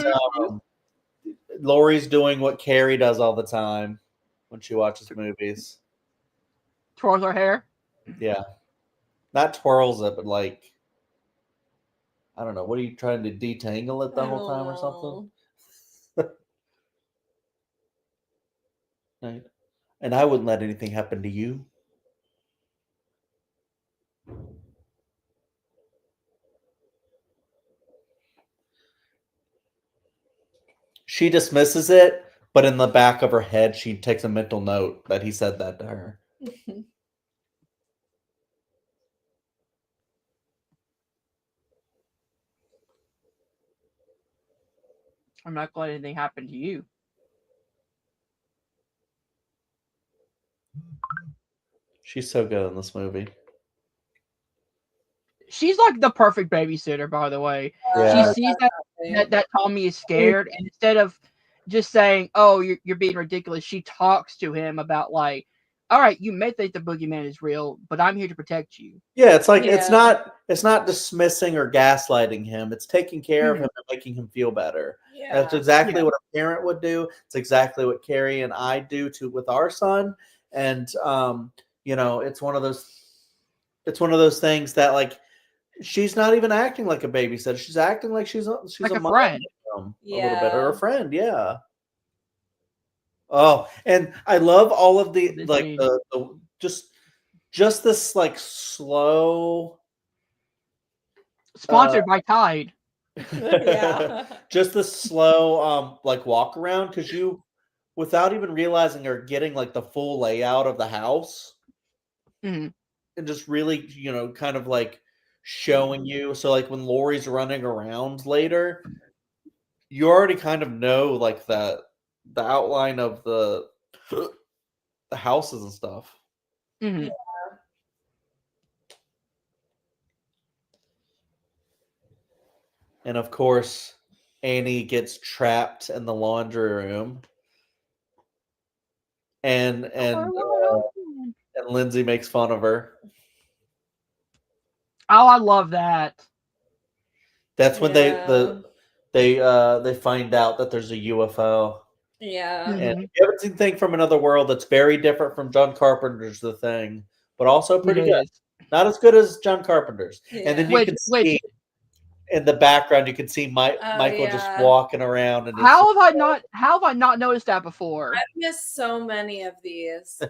Laurie's doing what Carrie does all the time when she watches movies. Twirls her hair. Yeah, not twirls it, but like, I don't know. What are you trying to detangle it the whole time or something? Right. And I wouldn't let anything happen to you. She dismisses it, but in the back of her head, she takes a mental note that he said that to her. I'm not going to let anything happen to you. She's so good in this movie. She's like the perfect babysitter, by the way. Yeah. She sees that Tommy is scared, and instead of just saying, "Oh, you're being ridiculous," she talks to him about like, "All right, you may think the boogeyman is real, but I'm here to protect you." Yeah, it's like it's not dismissing or gaslighting him. It's taking care of him and making him feel better. Yeah. That's exactly what a parent would do. It's exactly what Carrie and I do with our son. And it's one of those things that like she's not even acting like a babysitter. She's acting like she's like a friend. A little bit, or a friend, yeah. Oh, and I love all of the like the just this like slow sponsored by Tide. Yeah. Just the slow like walk around, because you, without even realizing or getting like the full layout of the house, and just really, kind of like showing you. So like when Lori's running around later, you already kind of know like the outline of the houses and stuff. Mm-hmm. Yeah. And of course, Annie gets trapped in the laundry room, and Lindsay makes fun of her. Oh, I love that. That's when they find out that there's a UFO. Yeah. And if you haven't seen Thing from Another World, that's very different from John Carpenter's The Thing, but also pretty good. Not as good as John Carpenter's. Yeah. And then you can see in the background, you can see Michael just walking around. And how have I not noticed that before? I've missed so many of these.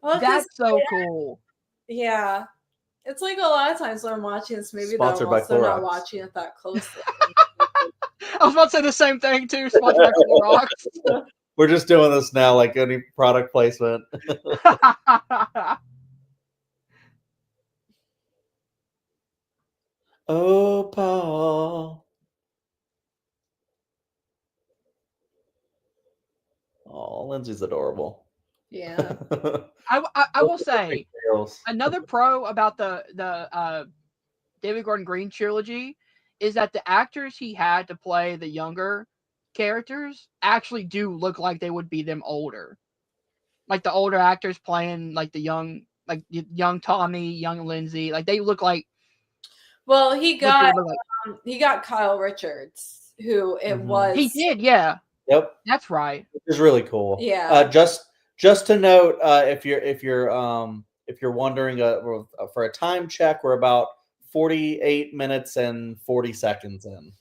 That's so cool. Yeah. It's like a lot of times when I'm watching this movie, Sponsored though, I'm also by not watching it that closely. I was about to say the same thing too. Sponsored by Clorox. We're just doing this now, like any product placement. Oh, Paul. Oh, Lindsay's adorable. Yeah. I will say another pro about the David Gordon Green trilogy is that the actors he had to play the younger characters actually do look like they would be them older. Like the older actors playing like the young Tommy, young Lindsay, like they look like. Well, he got Kyle Richards, who it was. He did, yeah. Yep, that's right. Which is really cool. Yeah. Just to note, if you're wondering, for a time check, we're about 48 minutes and 40 seconds in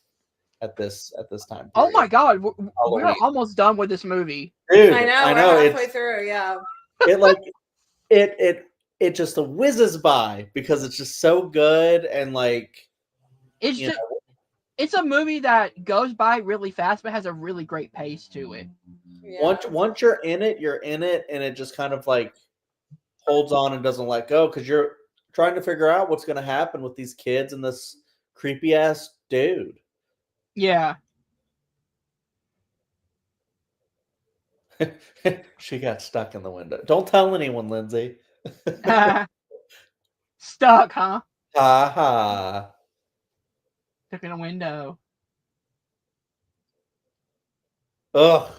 at this time period. Oh my God, we're almost done with this movie. Dude, I know. We're halfway through. Yeah. It just whizzes by because it's just so good, and like it's a movie that goes by really fast but has a really great pace to it. Yeah. Once you're in it, and it just kind of like holds on and doesn't let go because you're trying to figure out what's going to happen with these kids and this creepy ass dude. Yeah. She got stuck in the window. Don't tell anyone, Lindsay. Stuck, huh? Ha ha. Stuck in a window. Ugh.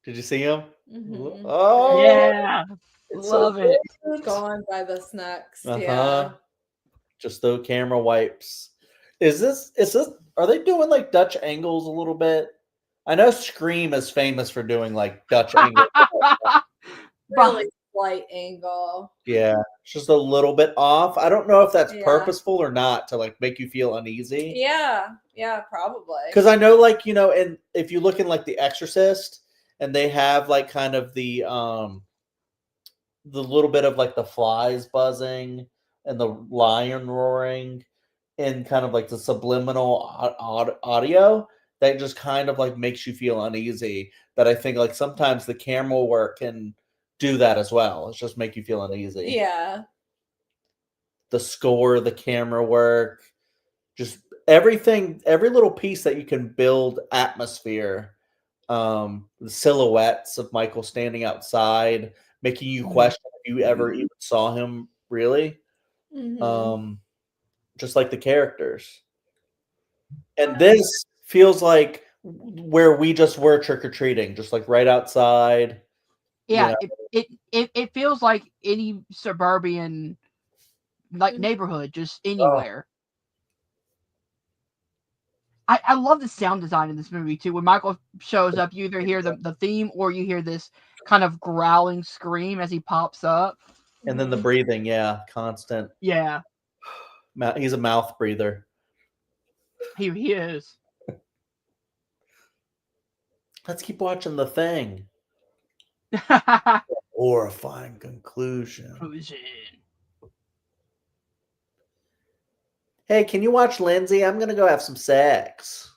Did you see him? Mm-hmm. Oh yeah. Love it. Gone by this next. Uh-huh. Yeah. Just the camera wipes. Is this are they doing like Dutch angles a little bit? I know Scream is famous for doing like Dutch angles. Really slight angle. Yeah, it's just a little bit off. I don't know if that's purposeful or not to like make you feel uneasy. Yeah, probably. Because I know, like, and if you look in like The Exorcist, and they have like kind of the little bit of like the flies buzzing and the lion roaring and kind of like the subliminal audio that just kind of like makes you feel uneasy. That I think like sometimes the camera work can do that as well. It's just make you feel uneasy. Yeah. The score, the camera work, just everything, every little piece that you can build atmosphere. The silhouettes of Michael standing outside, making you question if you ever even saw him really. Just like the characters. And this feels like where we just were trick-or-treating, just like right outside. Yeah, it feels like any suburban like neighborhood, just anywhere. I love the sound design in this movie too. When Michael shows up, you either hear the theme or you hear this kind of growling scream as he pops up. And then the breathing, constant. Yeah. He's a mouth breather. He is. Let's keep watching The Thing. Horrifying conclusion. Hey, can you watch Lindsay? I'm going to go have some sex.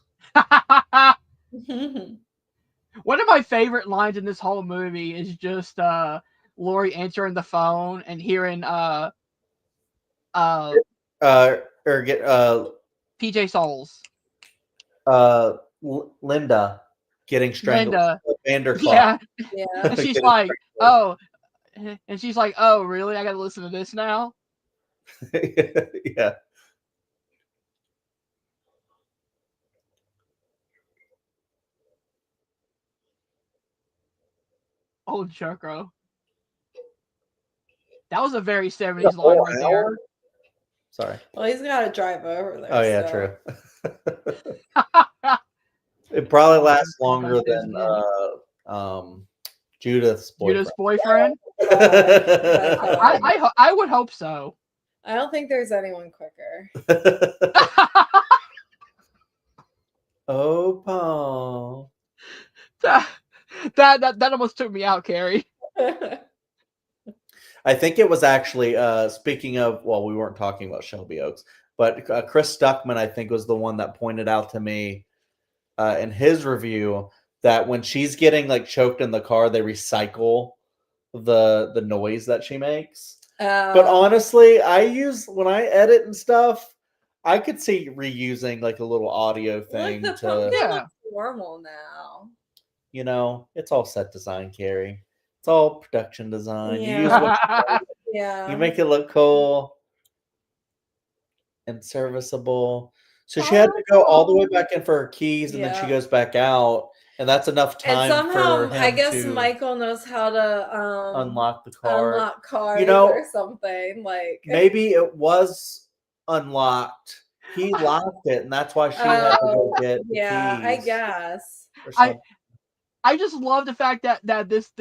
One of my favorite lines in this whole movie is just Lori answering the phone and hearing or get PJ Souls. Linda getting strangled. Linda. Vanderclough. Yeah. And she's like, oh, and she's like, oh, really? I got to listen to this now. Yeah. Old Chocro. That was a very 70s line right there. Sorry. Well, he's got to drive over there. Oh yeah, so. true. It probably lasts longer than Judith's boyfriend. Judith's boyfriend. I would hope so. I don't think there's anyone quicker. Oh, Paul. That almost took me out, Carrie. I think it was actually speaking of. Well, we weren't talking about Shelby Oaks, but Chris Stuckman, I think, was the one that pointed out to me in his review that when she's getting like choked in the car, they recycle the noise that she makes. But honestly, when I edit and stuff, I could see reusing like a little audio thing. Look, the pumpkin looks normal now. You know, it's all set design, Carrie. It's all production design. Yeah. You make it look cool and serviceable. So she had to go all the way back in for her keys, and then she goes back out, and that's enough time. And somehow, for him I guess Michael knows how to unlock the car, unlock cars, or something like. Maybe it was unlocked. He locked it, and that's why she had to go get the keys, I guess. I just love the fact that this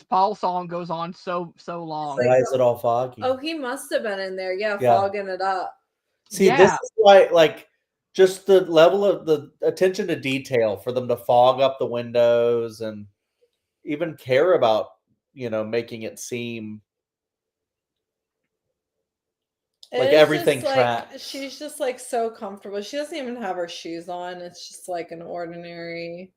Paul song goes on so long. Why is it all foggy? Oh, he must have been in there, fogging it up. See, this is why, like, just the level of the attention to detail for them to fog up the windows and even care about, making it seem like everything tracks. She's just like so comfortable. She doesn't even have her shoes on. It's just like an ordinary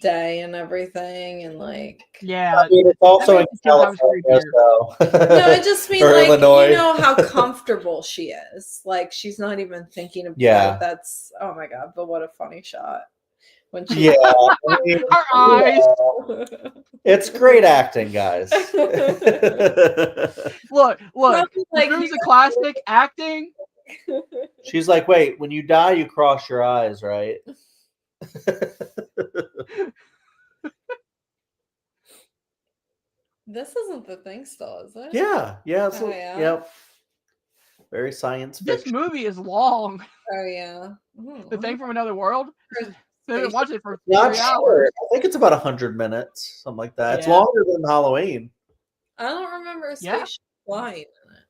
day and everything, and like it's also in California, so. No, I just mean like Illinois. You know how comfortable she is. Like she's not even thinking about that's oh my god, but what a funny shot when she her eyes. It's great acting, guys. look like there's a classic acting. She's like, wait, when you die you cross your eyes, right? This isn't the thing still, is it? Yeah. Yep. Very science fiction. This movie is long. Oh yeah. The Thing from Another World. They've been watching it for 3 hours. I think it's about 100 minutes, something like that. Yeah. It's longer than Halloween. I don't remember a spaceship flying in it.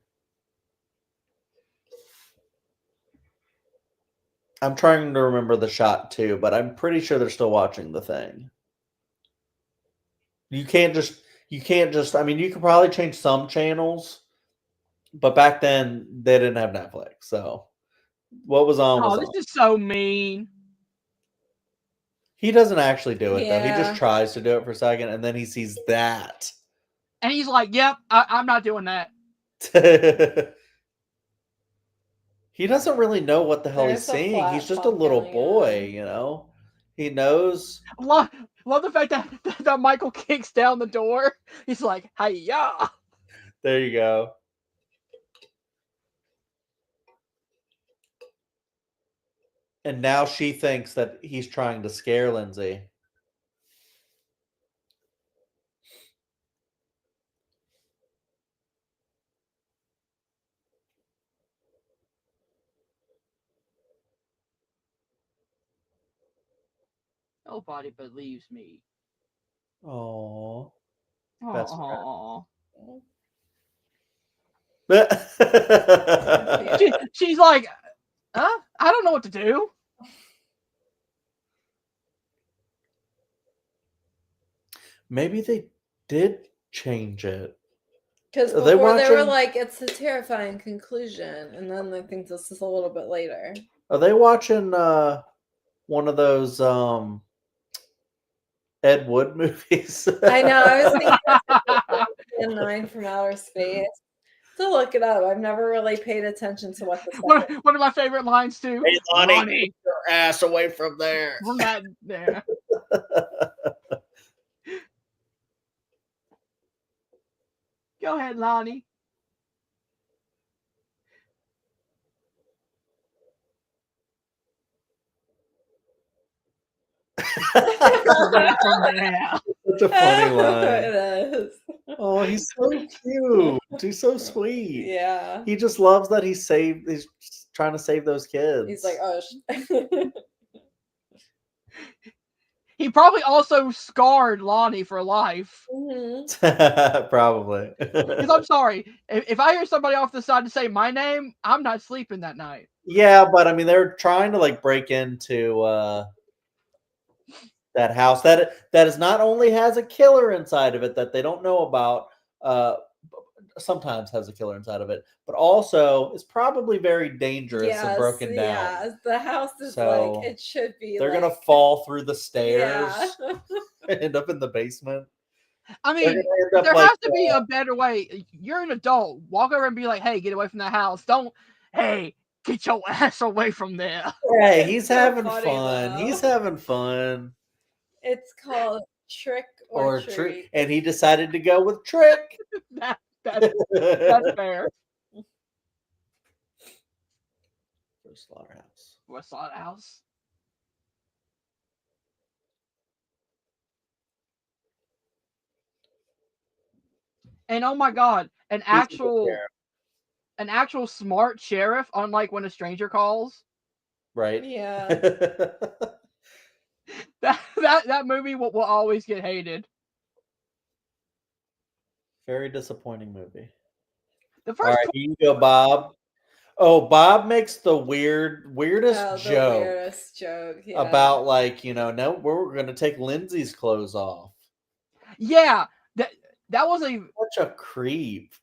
I'm trying to remember the shot too, but I'm pretty sure they're still watching The Thing. You can't just, I mean, you could probably change some channels, but back then they didn't have Netflix. So what was on was this is so mean. He doesn't actually do it though. He just tries to do it for a second, and then he sees that. And he's like, yep, I'm not doing that. He doesn't really know what the hell he's seeing. He's just a little boy, He knows. Love the fact that Michael kicks down the door. He's like, hi-ya. There you go. And now she thinks that he's trying to scare Lindsay. Nobody believes me. Aww. She's like, I don't know what to do. Maybe they did change it. Because before they were like, it's a terrifying conclusion. And then I think this is a little bit later. Are they watching one of those Ed Wood movies? I know. I was thinking 9 from Outer Space. to look it up. I've never really paid attention to what the one of my favorite lines too. Hey, Lonnie, get your ass away from there. From that there. Go ahead, Lonnie. Such a funny line. It is. Oh, he's so cute. He's so sweet. Yeah. He just loves that he's trying to save those kids. He's like, oh. He probably also scarred Lonnie for life. Mm-hmm. Probably. Because I'm sorry, if I hear somebody off the side to say my name, I'm not sleeping that night. Yeah, but I mean, they're trying to like break into that house that is not only has a killer inside of it that they don't know about. Sometimes has a killer inside of it, but also is probably very dangerous and broken down. Yeah, the house is like it should be. They're gonna fall through the stairs, end up in the basement. I mean, there has to be a better way. You're an adult. Walk over and be like, "Hey, get away from that house." Don't, "Hey, get your ass away from there." Hey, he's having fun. He's having fun. It's called Trick or Treat. And he decided to go with Trick. That's fair. For slaughterhouse. For slaughterhouse. And oh my god, an actual smart sheriff, unlike when a stranger calls. Right. Yeah. that movie will always get hated. Very disappointing movie. The first. All right, here you go, Bob. Oh, Bob makes the weirdest joke. Weirdest joke. Yeah. About like, no, we're gonna take Lindsay's clothes off. Yeah, that was such a creep.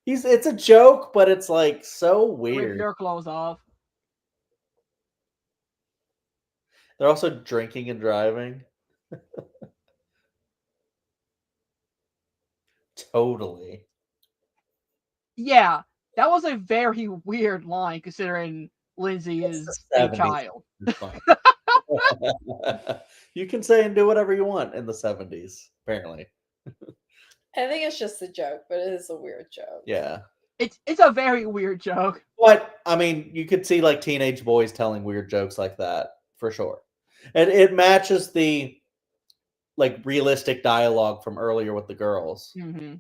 It's a joke, but it's like so weird. Rip your clothes off. They're also drinking and driving. Totally. Yeah, that was a very weird line considering Lindsay is a child. You can say and do whatever you want in the 70s, apparently. I think it's just a joke, but it is a weird joke. Yeah. It's a very weird joke. But I mean, you could see like teenage boys telling weird jokes like that for sure. And it matches the like realistic dialogue from earlier with the girls. Mm-hmm.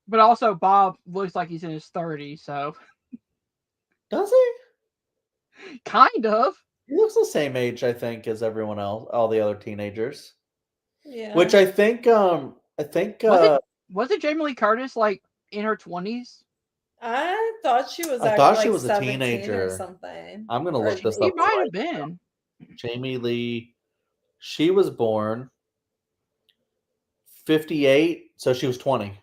But also Bob looks like he's in his 30s, so. Does he? Kind of. He looks the same age, I think, as everyone else, all the other teenagers. Yeah. Which I think was it Jamie Lee Curtis like in her 20s? I thought she was. I thought she was a teenager or something. I'm gonna look this up. She might have been. Jamie Lee. She was born 58, so she was 20.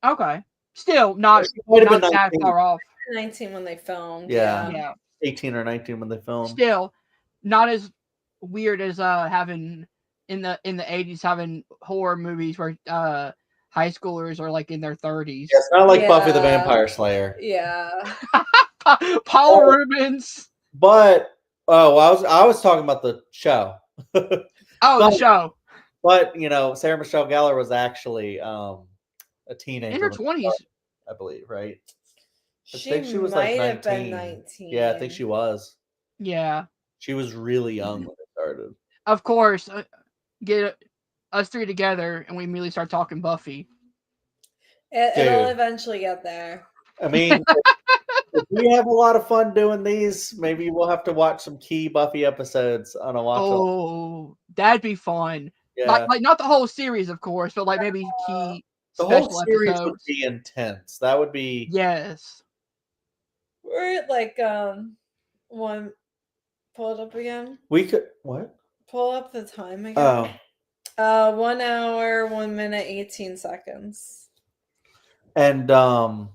Okay, still not that far off. 19 when they filmed. Yeah. 18 or 19 when they filmed. Still not as weird as having in the 80s having horror movies where high schoolers are like in their 30s. Yeah, it's not like Buffy the Vampire Slayer. Yeah. Paul Rubens. But I was talking about the show. The show. But Sarah Michelle Gellar was actually a teenager in her 20s, I believe, right? I think she was like 19. Have been 19. Yeah, I think she was. Yeah. She was really young when it started. Of course, get us three together and we immediately start talking Buffy. It'll eventually get there. I mean, if we have a lot of fun doing these, maybe we'll have to watch some key Buffy episodes on a watch. Oh, that'd be fun. Yeah. Like not the whole series, of course, but like maybe key the special whole series episodes would be intense. That would be We're at like one. Pull it up again. We could what? Pull up the time again. 1 hour, 1 minute, 18 seconds. And I'm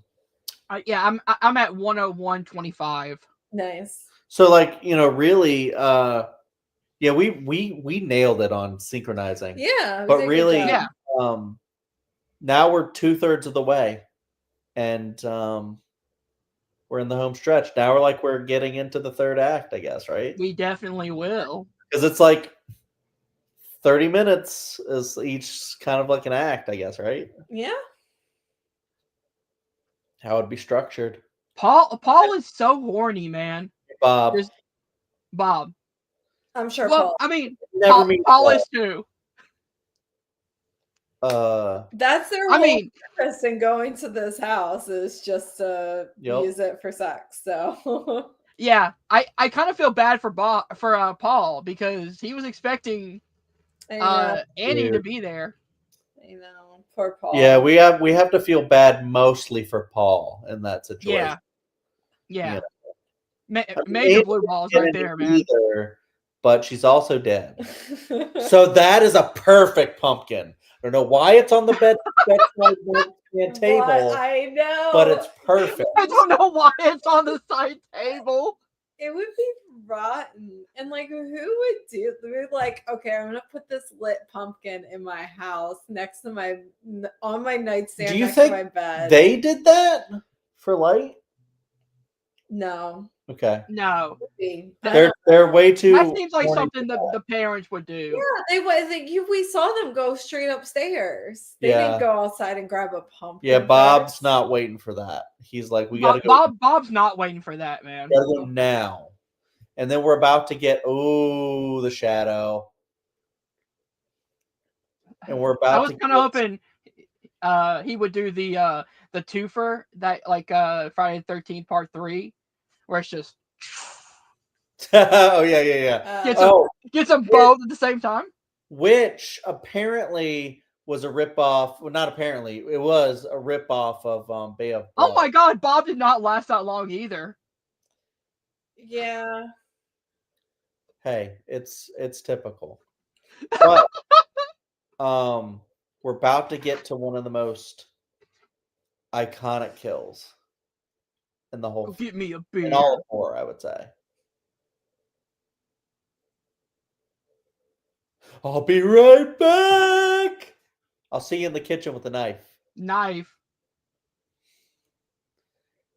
at 101:25. Nice. So like really we nailed it on synchronizing. Yeah. But really now we're 2/3 of the way, and we're in the home stretch. Now we're getting into the third act, I guess, right? We definitely will. Because it's like 30 minutes is each kind of like an act, I guess, right? Yeah. How it'd be structured. Paul is so horny, man. Bob. There's Bob. I'm sure Well, Paul. I mean, Never meet Paul is too. That's their whole purpose in going to this house is just to use it for sex. So yeah, I kind of feel bad for Paul because he was expecting Annie to be there. I know, poor Paul. Yeah, we have to feel bad mostly for Paul in that situation. Yeah. Major blue balls right there, man. But she's also dead. So that is a perfect pumpkin. I don't know why it's on the bedside table. I know, but it's perfect. I don't know why it's on the side table. It would be rotten, and like, who would do? Like, okay, I'm gonna put this lit pumpkin in my house next to on my nightstand. Do you next think to my bed. They did that for light? No. Okay. No. They're way too. That seems like something the parents would do. Yeah, we saw them go straight upstairs. They didn't go outside and grab a pumpkin. Yeah, Bob's not waiting for that. He's like, we gotta go. Bob's not waiting for that, man. Gotta go now. And then we're about to get the shadow. And we're about. I was kind of hoping he would do the twofer that Friday the 13th Part 3, where it's just. Oh yeah. Get some both at the same time. Which apparently was a ripoff. Well, not apparently. It was a ripoff of Bay of Blood. Oh my God, Bob did not last that long either. Yeah. Hey, it's typical. But we're about to get to one of the most iconic kills in the whole. Give me a beer. In all of horror, I would say. I'll be right back. I'll see you in the kitchen with a knife.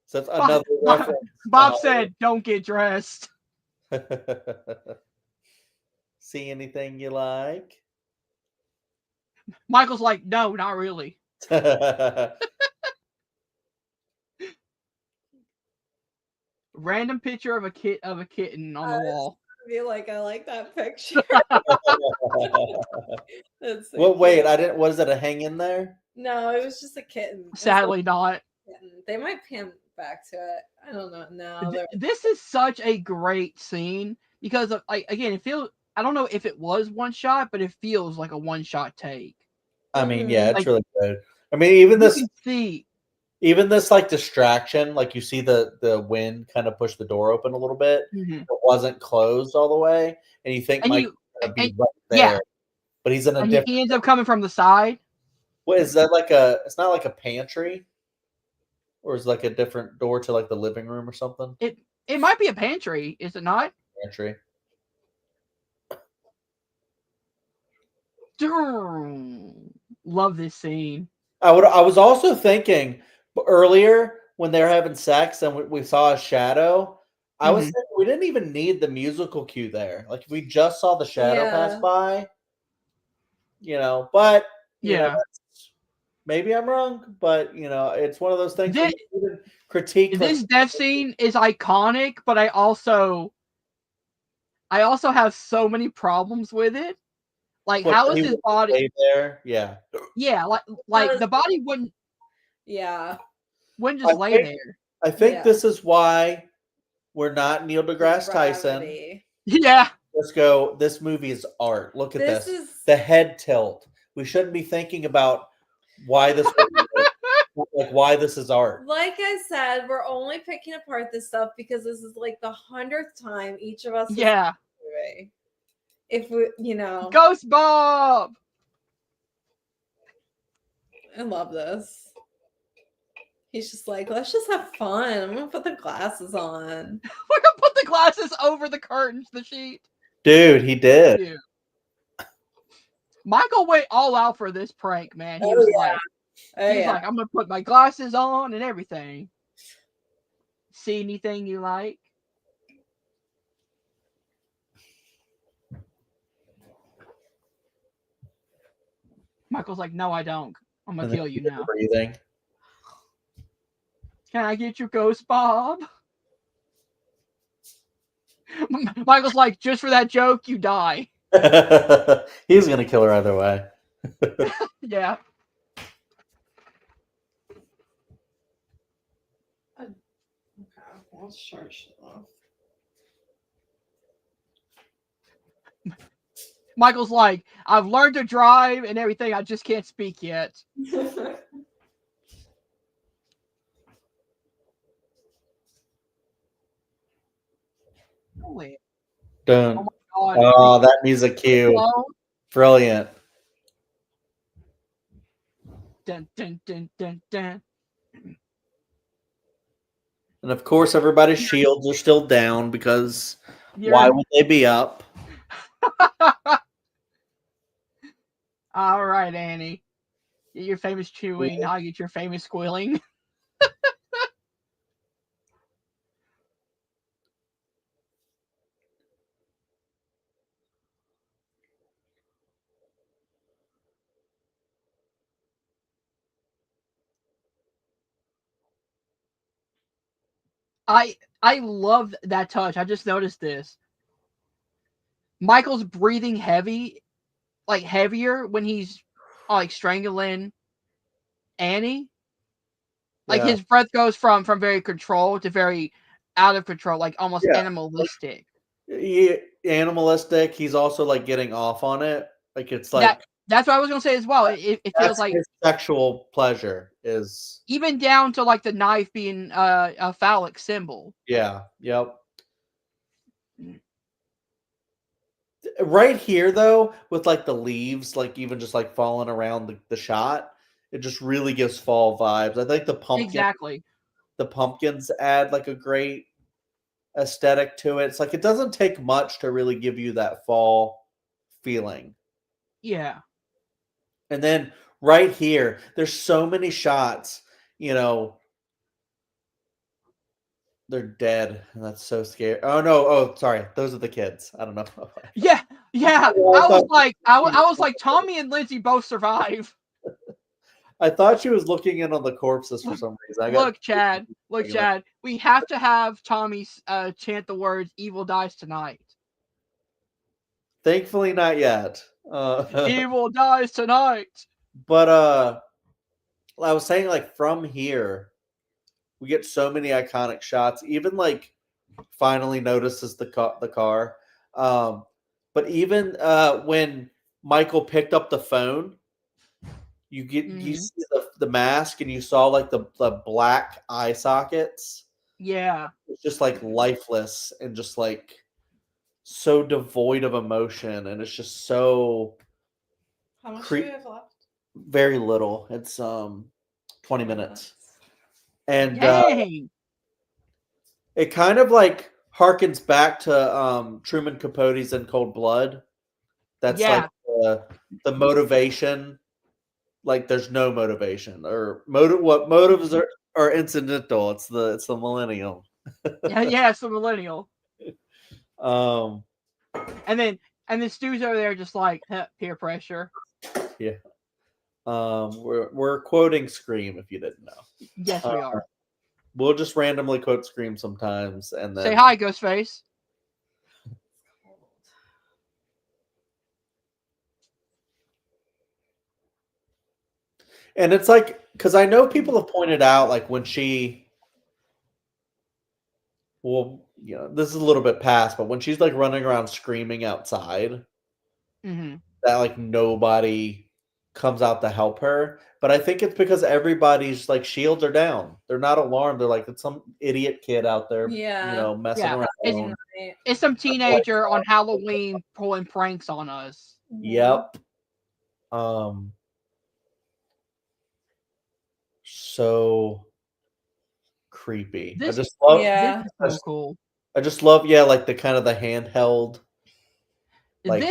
So that's another reference. Bob said, "Don't get dressed." See anything you like? Michael's like, "No, not really." Random picture of a kitten on the wall. Be like, I like that picture. That's so wait, I didn't. Was it a hang in there? No, it was just a kitten. Sadly, not. They might pan back to it. I don't know. No, this is such a great scene because of, again, it feels. I don't know if it was one shot, but it feels like a one shot take. I mean, yeah, it's really good. I mean, even this distraction, like you see the wind kind of push the door open a little bit. Mm-hmm. It wasn't closed all the way, and you think Mike's gonna be right there. Yeah. But he's in a different. He ends up coming from the side. What is that like it's not like a pantry, or is it like a different door to like the living room or something? It might be a pantry, is it not? Pantry. Love this scene. I was also thinking earlier when they were having sex and we saw a shadow. I was thinking we didn't even need the musical cue there. Like if we just saw the shadow pass by, but maybe I'm wrong, but it's one of those things. Critique this death scene is iconic, but I also have so many problems with it. Like, how is his body there? Yeah. Yeah, like the body wouldn't. Yeah. Wouldn't just lay there. I think this is why we're not Neil deGrasse Tyson. Yeah. Let's go. This movie is art. Look at this. The head tilt. We shouldn't be thinking about why this why this is art. Like I said, we're only picking apart this stuff because this is like the 100th time each of us. Yeah. If we, Ghost Bob. I love this. He's just like, let's just have fun. I'm gonna put the glasses on. We're gonna put the glasses over the curtains, the sheet. Dude, he did. Dude. Michael went all out for this prank, man. He was like, He's like, I'm gonna put my glasses on and everything. See anything you like? Michael's like, no, I don't. I'm gonna kill you now. Breathing. Can I get your ghost, Bob? Michael's like, just for that joke, you die. He's gonna kill her either way. Yeah. Okay, let's start shit off. Michael's like, I've learned to drive and everything. I just can't speak yet. Wait. Dun. Oh my God. Oh, that music cue. Brilliant. Dun, dun, dun, dun, dun. And of course, everybody's shields are still down because why would they be up? All right, Annie. Get your famous chewing. I'll get your famous squealing. I love that touch. I just noticed this. Michael's breathing heavy, like heavier when he's like strangling Annie. Like his breath goes from very controlled to very out of control, like almost animalistic. Animalistic. He's also like getting off on it. Like it's like that's what I was gonna say as well. It feels like his sexual pleasure is even down to like the knife being a phallic symbol. Yeah. Yep. Right here though, with like the leaves, like even just like falling around the shot, it just really gives fall vibes. I think the pumpkins add like a great aesthetic to it. It's like it doesn't take much to really give you that fall feeling. Yeah. And then right here, there's so many shots, they're dead. And that's so scary. Oh no! Oh, sorry. Those are the kids. I don't know. Yeah. I was like, Tommy and Lindsay both survive. I thought she was looking in on the corpses for some reason. Look, Chad. We have to have Tommy chant the words "Evil dies tonight." Thankfully, not yet. Evil dies tonight. But I was saying, like from here, we get so many iconic shots. Even like finally notices the car. But even when Michael picked up the phone, you see the mask, and you saw like the black eye sockets. Yeah, it's just like lifeless and just like so devoid of emotion, and it's just so. How much do we have left? Very little. It's 20 minutes, and it kind of like harkens back to Truman Capote's In Cold Blood. That's like the motivation. Like there's no motivation or what motives are incidental. It's the millennial. It's the millennial. And then Stu's over there just like peer pressure. Yeah. We're quoting Scream if you didn't know. Yes, we are. We'll just randomly quote Scream sometimes and then say hi, Ghostface. And it's like, because I know people have pointed out, like when this is a little bit past, but when she's like running around screaming outside, that like nobody comes out to help her. But I think it's because everybody's like shields are down. They're not alarmed. They're like, it's some idiot kid out there, messing around. It's some teenager on Halloween pulling pranks on us. Yep. So creepy. I just love. This is so cool. I just love, like the kind of the handheld. Like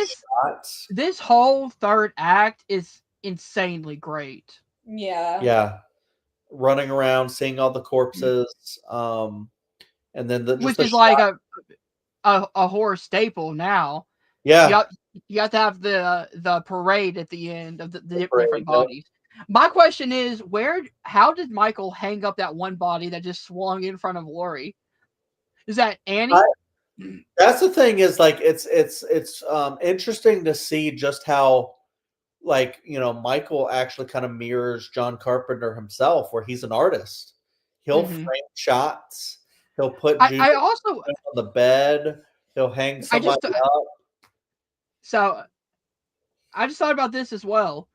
this whole third act is insanely great. Yeah. Running around, seeing all the corpses, and then which is like a horror staple now. Yeah, You have to have the parade at the end of the parade, different bodies. My question is, how did Michael hang up that one body that just swung in front of Laurie? Is that Annie? That's the thing, is like it's interesting to see just how, like, Michael actually kind of mirrors John Carpenter himself, where he's an artist. He'll frame shots. He'll put I also on the bed. He'll hang somebody up. So I just thought about this as well.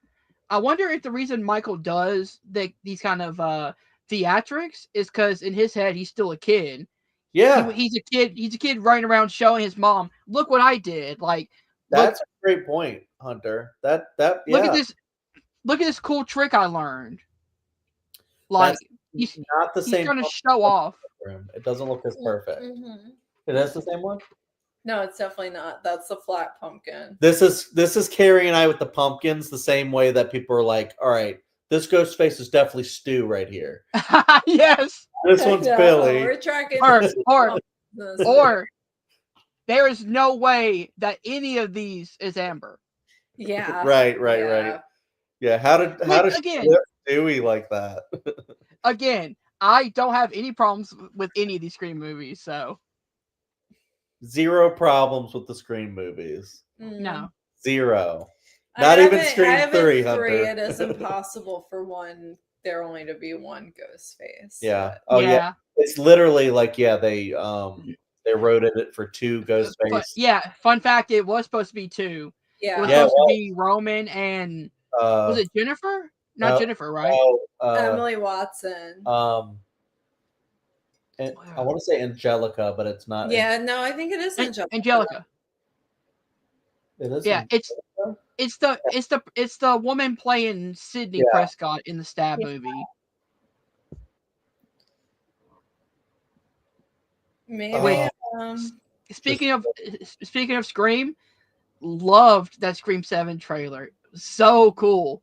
I wonder if the reason Michael does these kind of theatrics is because in his head he's still a kid. Yeah, he's a kid. He's a kid running around showing his mom, "Look what I did!" Like, that's a great point, Hunter. That yeah. Look at this cool trick I learned. Like, he's not the same. He's trying to show off. It doesn't look as perfect. Mm-hmm. It is the same one. No, it's definitely not. That's the flat pumpkin. This is Carrie and I with the pumpkins, the same way that people are like, all right, this ghost face is definitely Stu right here. Yes. This one's Billy. We're tracking or there is no way that any of these is Amber. Yeah. Right. Yeah. How does Stewie like that? Again, I don't have any problems with any of these Scream movies, so. Zero problems with the Scream movies. No. Zero. Not even Scream 3, Hunter. It is impossible for there only to be one ghost face. Yeah. Oh yeah. It's literally like, they wrote it for 2 ghost faces. Yeah. Fun fact: it was supposed to be 2. Yeah. It was supposed to be Roman and was it Jennifer? Not Jennifer, right? Emily Watson. And I want to say Angelica, but it's not. Yeah, no, I think it is Angelica. It is. Yeah, it's the woman playing Sidney Prescott in the Stab movie. Maybe. Speaking of Scream, loved that Scream 7 trailer. So cool.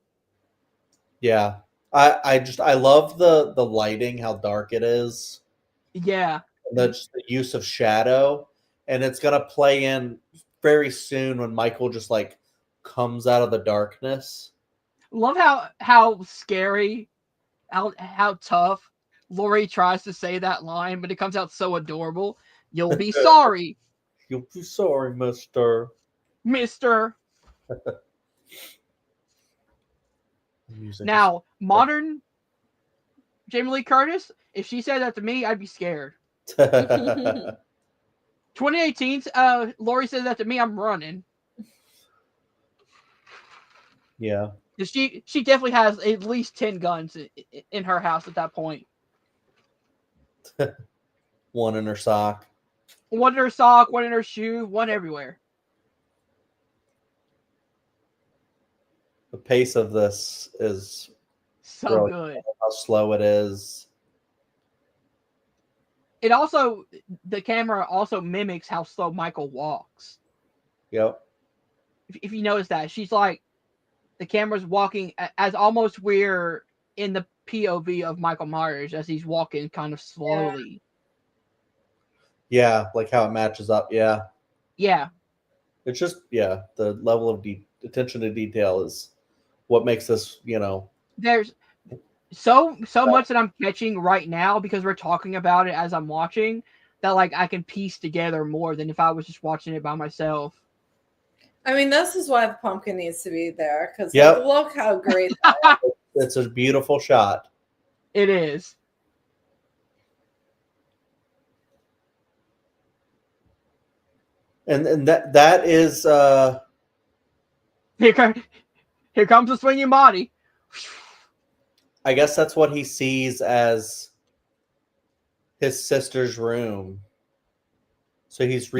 Yeah, I love the lighting, how dark it is. Yeah. That's the use of shadow, and it's gonna play in very soon when Michael just like comes out of the darkness. Love how scary, how tough Laurie tries to say that line, but it comes out so adorable. You'll be sorry. You'll be sorry, Mister. Now, modern Jamie Lee Curtis, if she said that to me, I'd be scared. 2018's Laurie said that to me, I'm running. Yeah. She definitely has at least 10 guns in her house at that point. One in her sock. One in her sock, one in her shoe, one everywhere. The pace of this is so really good. How slow it is. The camera also mimics how slow Michael walks. Yep. If you notice that, she's like, the camera's walking as almost we're in the POV of Michael Myers as he's walking kind of slowly. Yeah, like how it matches up. Yeah. Yeah. It's just, the level of attention to detail is what makes this, There's so much that I'm catching right now because we're talking about it as I'm watching that like I can piece together more than if I was just watching it by myself. I mean, this is why the pumpkin needs to be there because look how great that is. It's a beautiful shot. It is. And that is here comes the swinging body. I guess that's what he sees as his sister's room. So he's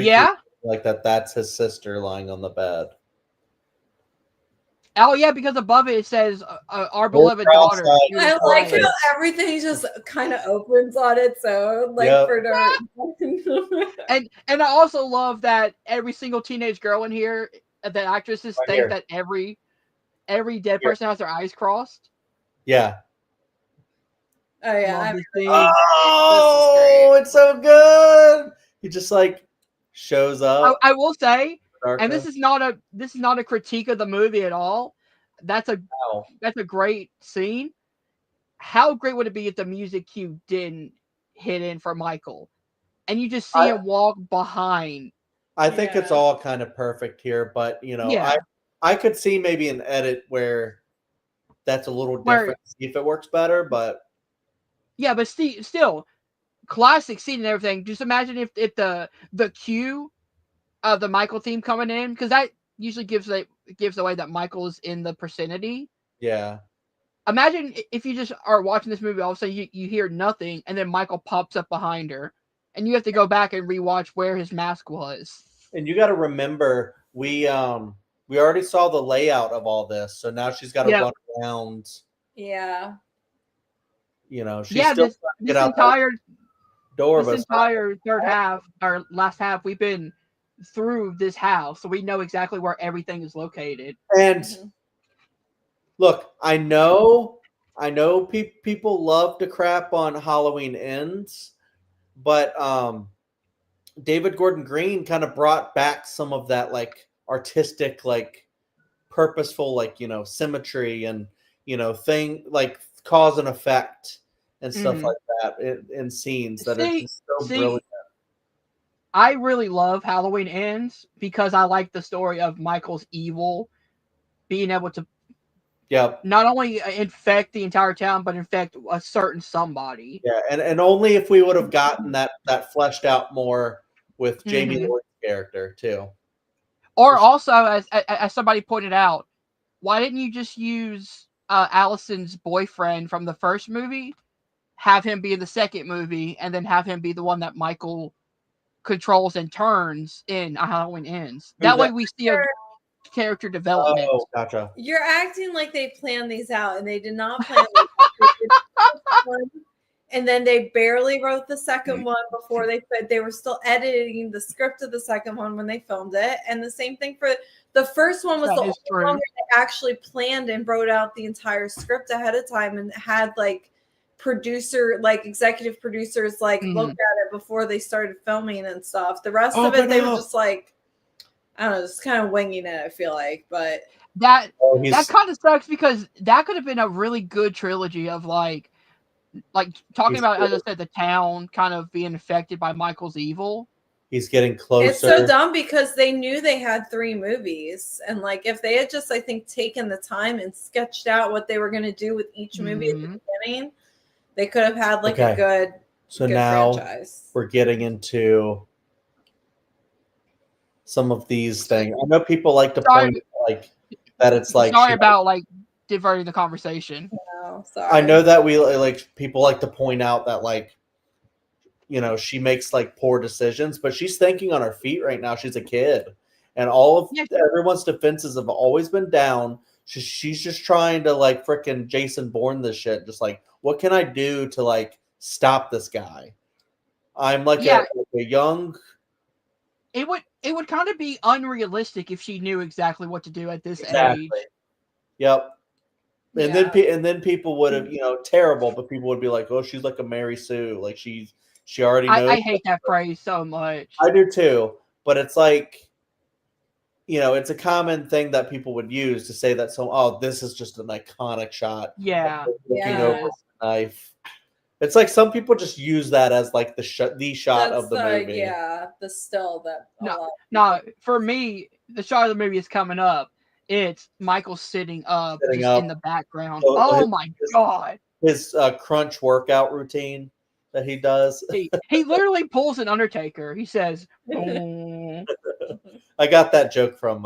like that's his sister lying on the bed. Oh yeah, because above it says our beloved daughter. I like how everything just kind of opens on its own, like for and I also love that every single teenage girl in here, the actresses think that every dead person has their eyes crossed. Yeah. Oh yeah. Love this scene. Oh, it's so good. He just like shows up. I will say, and Darkness. this is not a critique of the movie at all. That's a great scene. How great would it be if the music cue didn't hit in for Michael, and you just see him walk behind? I think it's all kind of perfect here, but you know, Yeah. I could see maybe an edit where that's a little different. See if it works better, but yeah, but still classic scene and everything. Just imagine if the cue of the Michael theme coming in, because that usually gives away that Michael's in the vicinity. Yeah. Imagine if you just are watching this movie, all of a sudden you hear nothing, and then Michael pops up behind her, and you have to go back and rewatch where his mask was. And you got to remember, we already saw the layout of all this, so now she's got to run around. Yeah. You know, she's still this entire door. This entire third half or last half, we've been through this house, so we know exactly where everything is located. And look, I know people love to crap on Halloween Ends, but David Gordon Green kind of brought back some of that like artistic, like purposeful, like, you know, symmetry and, you know, thing like cause and effect and stuff like that in scenes that are just so brilliant. I really love Halloween Ends because I like the story of Michael's evil being able to not only infect the entire town, but infect a certain somebody. Yeah, and only if we would have gotten that fleshed out more with Jamie Lloyd's character too. Or also, as somebody pointed out, why didn't you just use Allison's boyfriend from the first movie, have him be in the second movie, and then have him be the one that Michael controls and turns in Halloween Ends? That way we see a character development. Oh, gotcha. You're acting like they planned these out, and they did not plan these out. And then they barely wrote the second one before they were still editing the script of the second one when they filmed it. And the same thing for the first one was the only one where they actually planned and wrote out the entire script ahead of time and had like executive producers like look at it before they started filming and stuff. The rest of it, they were just like, I don't know, just kind of winging it, I feel like. But that kind of sucks because that could have been a really good trilogy of like talking about, as I said, the town kind of being affected by Michael's evil. He's getting closer. It's so dumb because they knew they had 3 movies. And like if they had just, I think, taken the time and sketched out what they were going to do with each movie at the beginning, they could have had like a good now franchise. We're getting into some of these things. I know people like to point like that it's like sorry about like diverting the conversation. No, sorry. I know that we like people like to point out that like, you know, she makes like poor decisions, but she's thinking on her feet right now. She's a kid, and all of everyone's defenses have always been down. She's just trying to like freaking Jason Bourne this shit. Just like, what can I do to like stop this guy? I'm like a young. It would kind of be unrealistic if she knew exactly what to do at this age. Yep. And then people would have, you know, terrible, but people would be like, oh, she's like a Mary Sue. Like she already knows. I hate that phrase so much. I do too. But it's like, you know, it's a common thing that people would use to say that this is just an iconic shot. Yeah. Looking over the knife. It's like some people just use that as like the shot of the movie. Yeah, the still that. No, for me, the shot of the movie is coming up. It's Michael sitting up in the background. So my God. His crunch workout routine that he does. He literally pulls an Undertaker. He says, oh. I got that joke from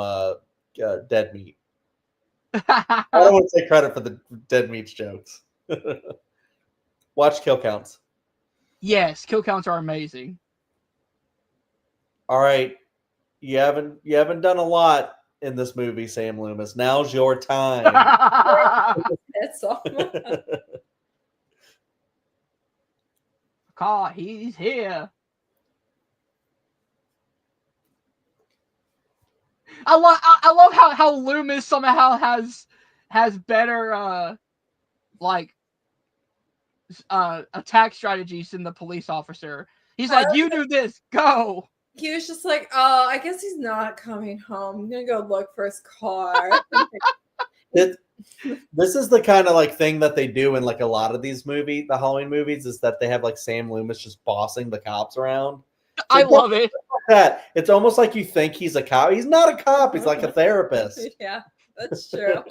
Dead Meat. I don't want to take credit for the Dead Meat's jokes. Watch Kill Counts. Yes, Kill Counts are amazing. All right. You haven't done a lot in this movie, Sam Loomis. Now's your time. That's all. God, he's here. I love how Loomis somehow has better like attack strategies than the police officer. He's like, "You do this, go." He was just like, "Oh, I guess he's not coming home. I'm gonna go look for his car." This is the kind of like thing that they do in like a lot of these movies, the Halloween movies, is that they have like Sam Loomis just bossing the cops around. I love it. That it's almost like you think he's a cop. He's not a cop. He's like a therapist. Yeah, that's true.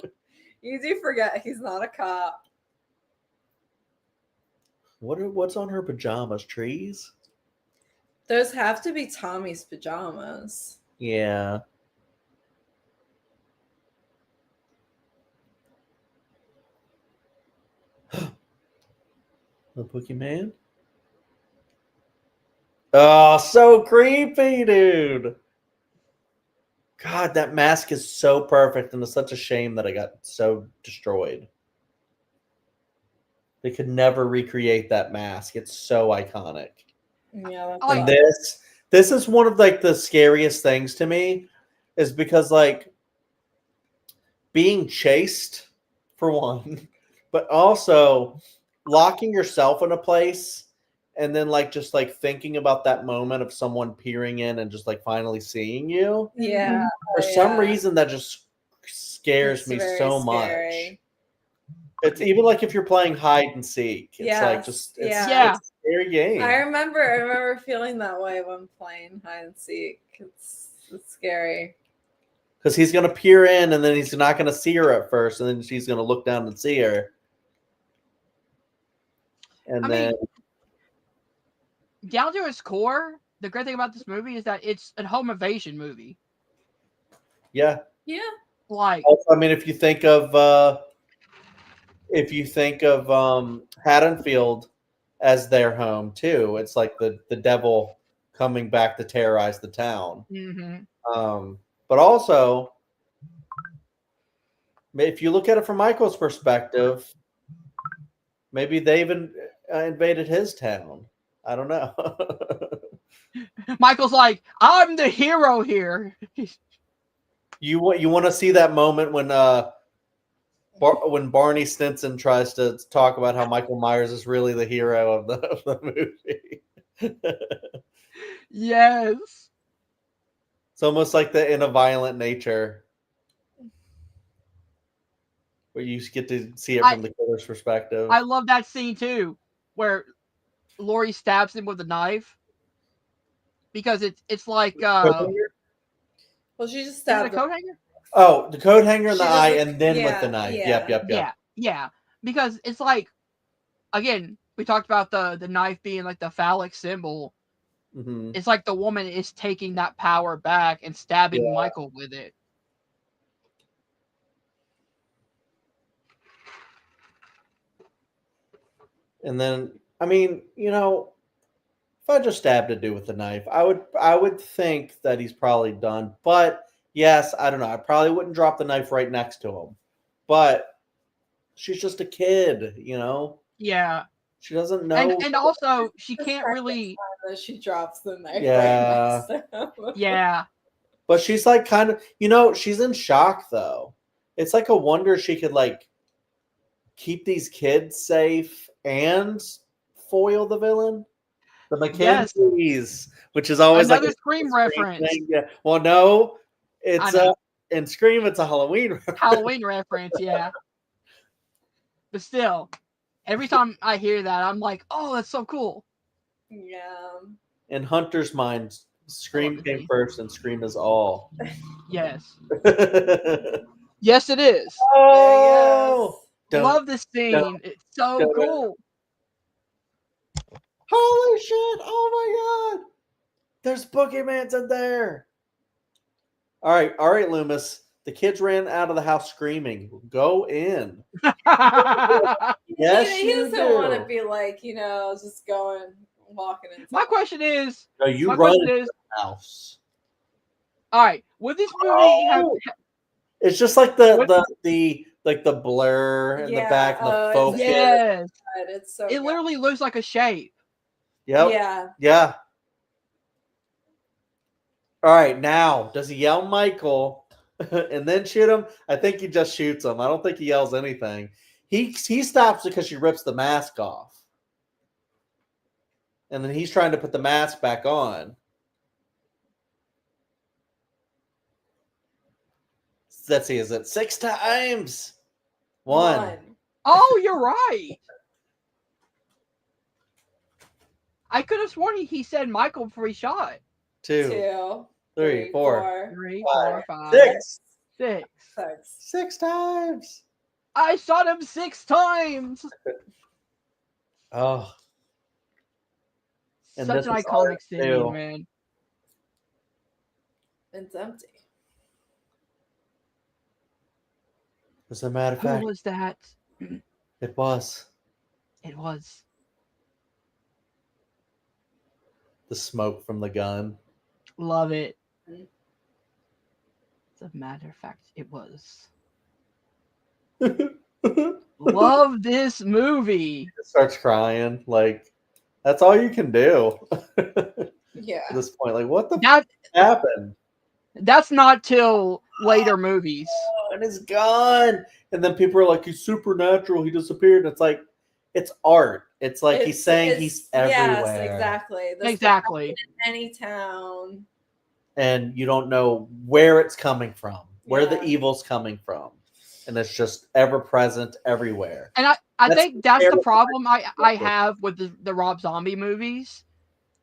You do forget he's not a cop. What's on her pajamas? Trees? Those have to be Tommy's pajamas. Yeah. The Boogeyman? Oh, so creepy, dude. God, that mask is so perfect, and it's such a shame that it got so destroyed. They could never recreate that mask. It's so iconic. Yeah. And this is one of like the scariest things to me, is because like being chased for one, but also locking yourself in a place and then like just like thinking about that moment of someone peering in and just like finally seeing you. Yeah. For some reason that just scares me so scary. much. It's even like if you're playing hide and seek. It's like just it's a scary game. I remember feeling that way when playing hide and seek. It's scary. Because he's gonna peer in and then he's not gonna see her at first, and then she's gonna look down and see her. And I mean, down to its core, the great thing about this movie is that it's a home invasion movie. Yeah. Yeah. Like, also, I mean, if you think of Haddonfield as their home too, it's like the devil coming back to terrorize the town. Mm-hmm. But also, if you look at it from Michael's perspective, maybe they even invaded his town. I don't know. Michael's like, I'm the hero here. You want to see that moment when Barney Stinson tries to talk about how Michael Myers is really the hero of the movie. Yes. It's almost like the In a Violent Nature, where you get to see it from the killer's perspective. I love that scene too, where Laurie stabs him with a knife, because it's like well, she just stabbed the coat hanger. Oh, the coat hanger in the eye, and then with the knife. Yeah. Yeah. Because it's like, again, we talked about the knife being like the phallic symbol. Mm-hmm. It's like the woman is taking that power back and stabbing Michael with it. And then, I mean, if I just stabbed a dude with a knife, I would think that he's probably done. But yes, I don't know. I probably wouldn't drop the knife right next to him. But she's just a kid, Yeah. She doesn't know. And also, she can't really. She drops the knife. Yeah. Right next to him. Yeah. But she's like kind of, she's in shock though. It's like a wonder she could like keep these kids safe and foil the villain. The Mackenzies, which is always another like a Scream reference. Thing. Yeah. Well, no, it's in Scream, it's a Halloween reference. Halloween reference, yeah. But still, every time I hear that, I'm like, oh, that's so cool. Yeah. In Hunter's mind, Scream came first, and Scream is all. Yes. Yes, it is. Oh, love this scene. It's so cool. Holy shit! Oh my god! There's Boogeyman's in there. All right, Loomis. The kids ran out of the house screaming. Go in. Yes, he doesn't want to be like, just walking in. My question is, no, you run into the house. All right, would this movie have? It's just like the blur in the back, and the focus. Yes, it's so. It literally looks like a shape. Yep. Yeah. All right, now does he yell Michael and then shoot him? I think he just shoots him. I don't think he yells anything. he stops because she rips the mask off. And then he's trying to put the mask back on. Let's see, is it 6 times? One. Oh, you're right. I could have sworn he said Michael before he shot. 2, 3, 4, 5, 6. 6 times. I shot him 6 times. Oh. And such an iconic scene, man. It's empty. As a matter of fact, Who was that? It was. It was. The smoke from the gun. Love it. As a matter of fact, it was. Love this movie. It starts crying. Like, that's all you can do. Yeah. At this point, like, what the fuck happened? That's not till later movies. Oh, and it's gone. And then people are like, he's supernatural. He disappeared. And it's like, it's art. It's like he's saying he's everywhere. Yes, exactly. Exactly. In any town. And you don't know where it's coming from, where the evil's coming from. And it's just ever present everywhere. And I think that's the problem I have with the Rob Zombie movies.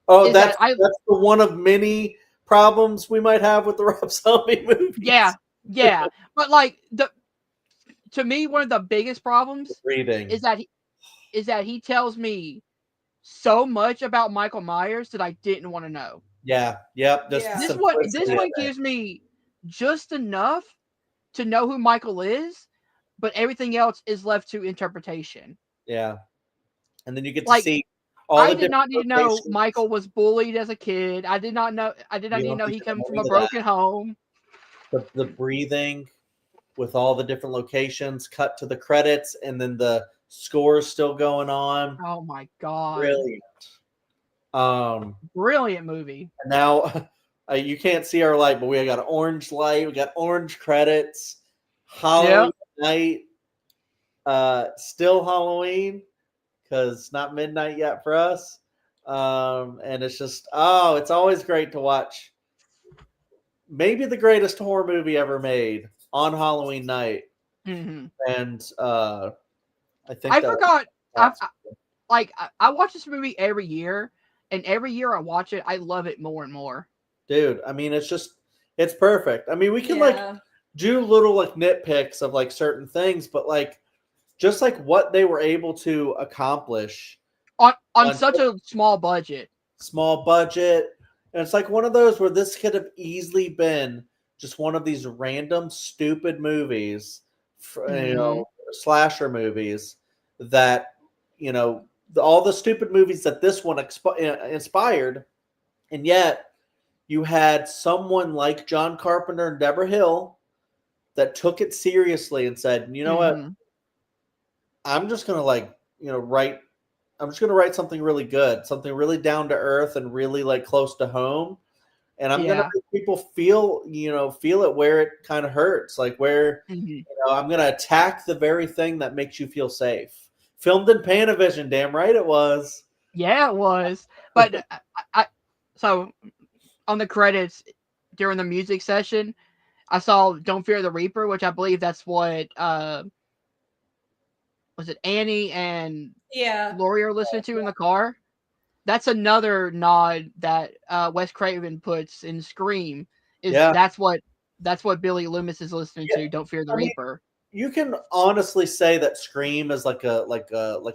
Oh, that's the one of many problems we might have with the Rob Zombie movies. Yeah. But like to me, one of the biggest problems is that he tells me so much about Michael Myers that I didn't want to know. Yeah. Yep. This one gives me just enough to know who Michael is, but everything else is left to interpretation. Yeah. And then you get to see I did not need to know Michael was bullied as a kid. I did not need to know he came from a broken home. The breathing with all the different locations, cut to the credits, and then the score is still going on. Oh my god. Brilliant. Brilliant movie. And now you can't see our light, but we got an orange light, we got orange credits. Halloween night. Still Halloween. Because not midnight yet for us. And it's just, it's always great to watch. Maybe the greatest horror movie ever made on Halloween night. Mm-hmm. And I think I forgot. I watch this movie every year, and every year I watch it, I love it more and more. Dude, I mean, it's perfect. I mean, we can do little nitpicks of certain things, but just what they were able to accomplish on such a small budget. And it's one of those where this could have easily been just one of these random stupid movies, slasher movies that, all the stupid movies that this one inspired. And yet you had someone like John Carpenter and Deborah Hill that took it seriously and said, you know what? I'm just going to write something really good, something really down to earth and really close to home. And I'm going to make people feel it where it kind of hurts, where, I'm going to attack the very thing that makes you feel safe. Filmed in Panavision, damn right it was. Yeah, it was. But so on the credits during the music session, I saw Don't Fear the Reaper, which I believe that's what was it Annie and Lori are listening to in the car. That's another nod that Wes Craven puts in Scream. That's what Billy Loomis is listening to. Don't Fear the Reaper. You can honestly say that Scream is like a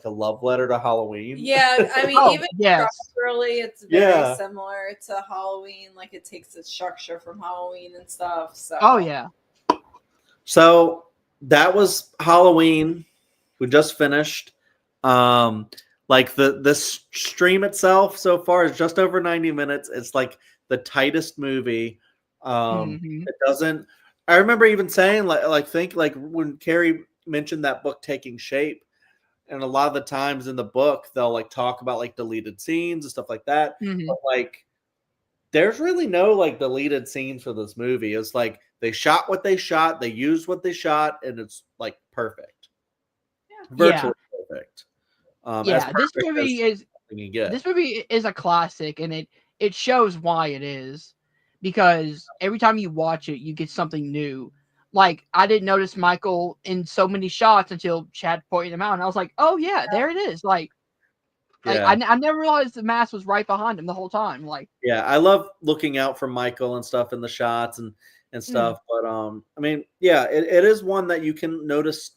love letter to Halloween. Yeah, I mean, even structurally, it's very similar to Halloween. It takes its structure from Halloween and stuff. So. Oh yeah. So that was Halloween. We just finished. The stream itself so far is just over 90 minutes. It's the tightest movie. It doesn't. I remember even saying when Carrie mentioned that book taking shape, and a lot of the times in the book they'll talk about deleted scenes and stuff like that. But there's really no deleted scenes for this movie. It's they shot what they shot, they used what they shot, and it's perfect. Yeah. virtually perfect. Yeah, this movie is a classic, and it shows why it is, because every time you watch it, you get something new. Like, I didn't notice Michael in so many shots until Chad pointed him out, and I was like, oh yeah, there it is. Like I never realized the mask was right behind him the whole time. Like, yeah, I love looking out for Michael and stuff in the shots and stuff. But I mean, yeah, it is one that you can notice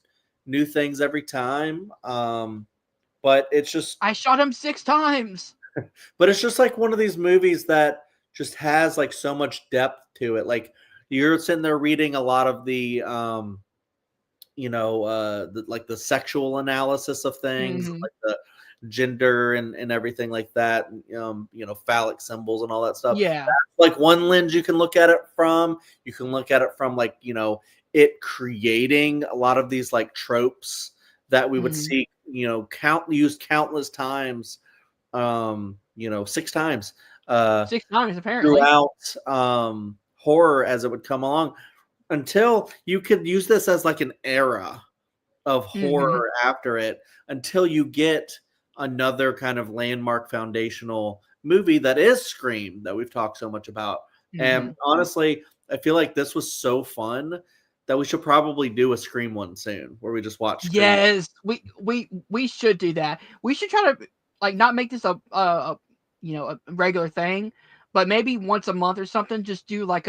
new things every time. But it's just, I shot him 6 times. but it's just like one of these movies that just has like so much depth to it. Like, you're sitting there reading a lot of the like the sexual analysis of things, like the gender and everything like that, phallic symbols and all that stuff. Yeah, that's like one lens you can look at it from. You can look at it from, like, it creating a lot of these like tropes that we would see, used countless times, 6 times 6 times apparently throughout horror as it would come along, until you could use this as like an era of horror after it, until you get another kind of landmark foundational movie that is Scream, that we've talked so much about. And honestly, I feel like this was so fun that we should probably do a Scream one soon, where we just watch Scream. Yes, we should do that. We should try to, like, not make this a regular thing, but maybe once a month or something, just do like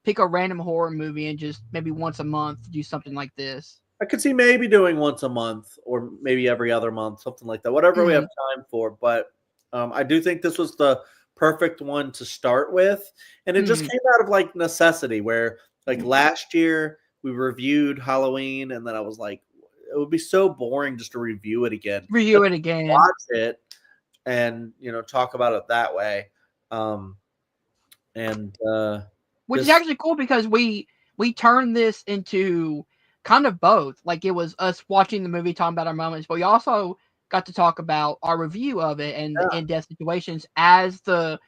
pick a random horror movie and just maybe once a month do something like this. I could see maybe doing once a month, or maybe every other month, something like that, whatever we have time for. But I do think this was the perfect one to start with. And it just came out of like necessity, where like last year we reviewed Halloween, and then I was like, it would be so boring just to review it again. Watch it and, talk about it that way. Which is actually cool, because we turned this into kind of both. Like, it was us watching the movie, talking about our moments, but we also got to talk about our review of it and the in-depth situations. As the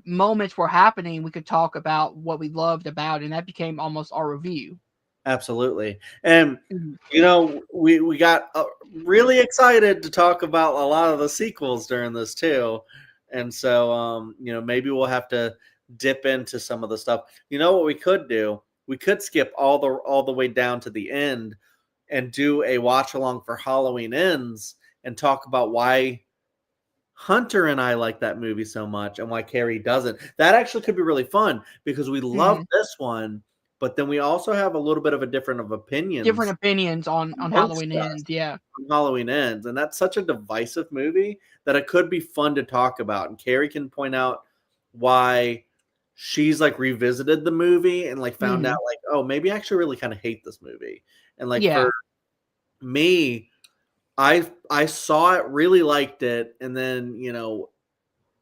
moments were happening, we could talk about what we loved about it, and that became almost our review. Absolutely. And we got really excited to talk about a lot of the sequels during this too. And so maybe we'll have to dip into some of the stuff. What we could do? We could skip all the way down to the end and do a watch along for Halloween Ends and talk about why Hunter and I like that movie so much and why Carrie doesn't. That actually could be really fun, because we love this one, but then we also have a little bit of a different opinions on Halloween Ends. Yeah, on Halloween Ends, and that's such a divisive movie that it could be fun to talk about. And Carrie can point out why she's like revisited the movie and like found out like, oh, maybe I actually really kind of hate this movie. And like for me, I saw it, really liked it, and then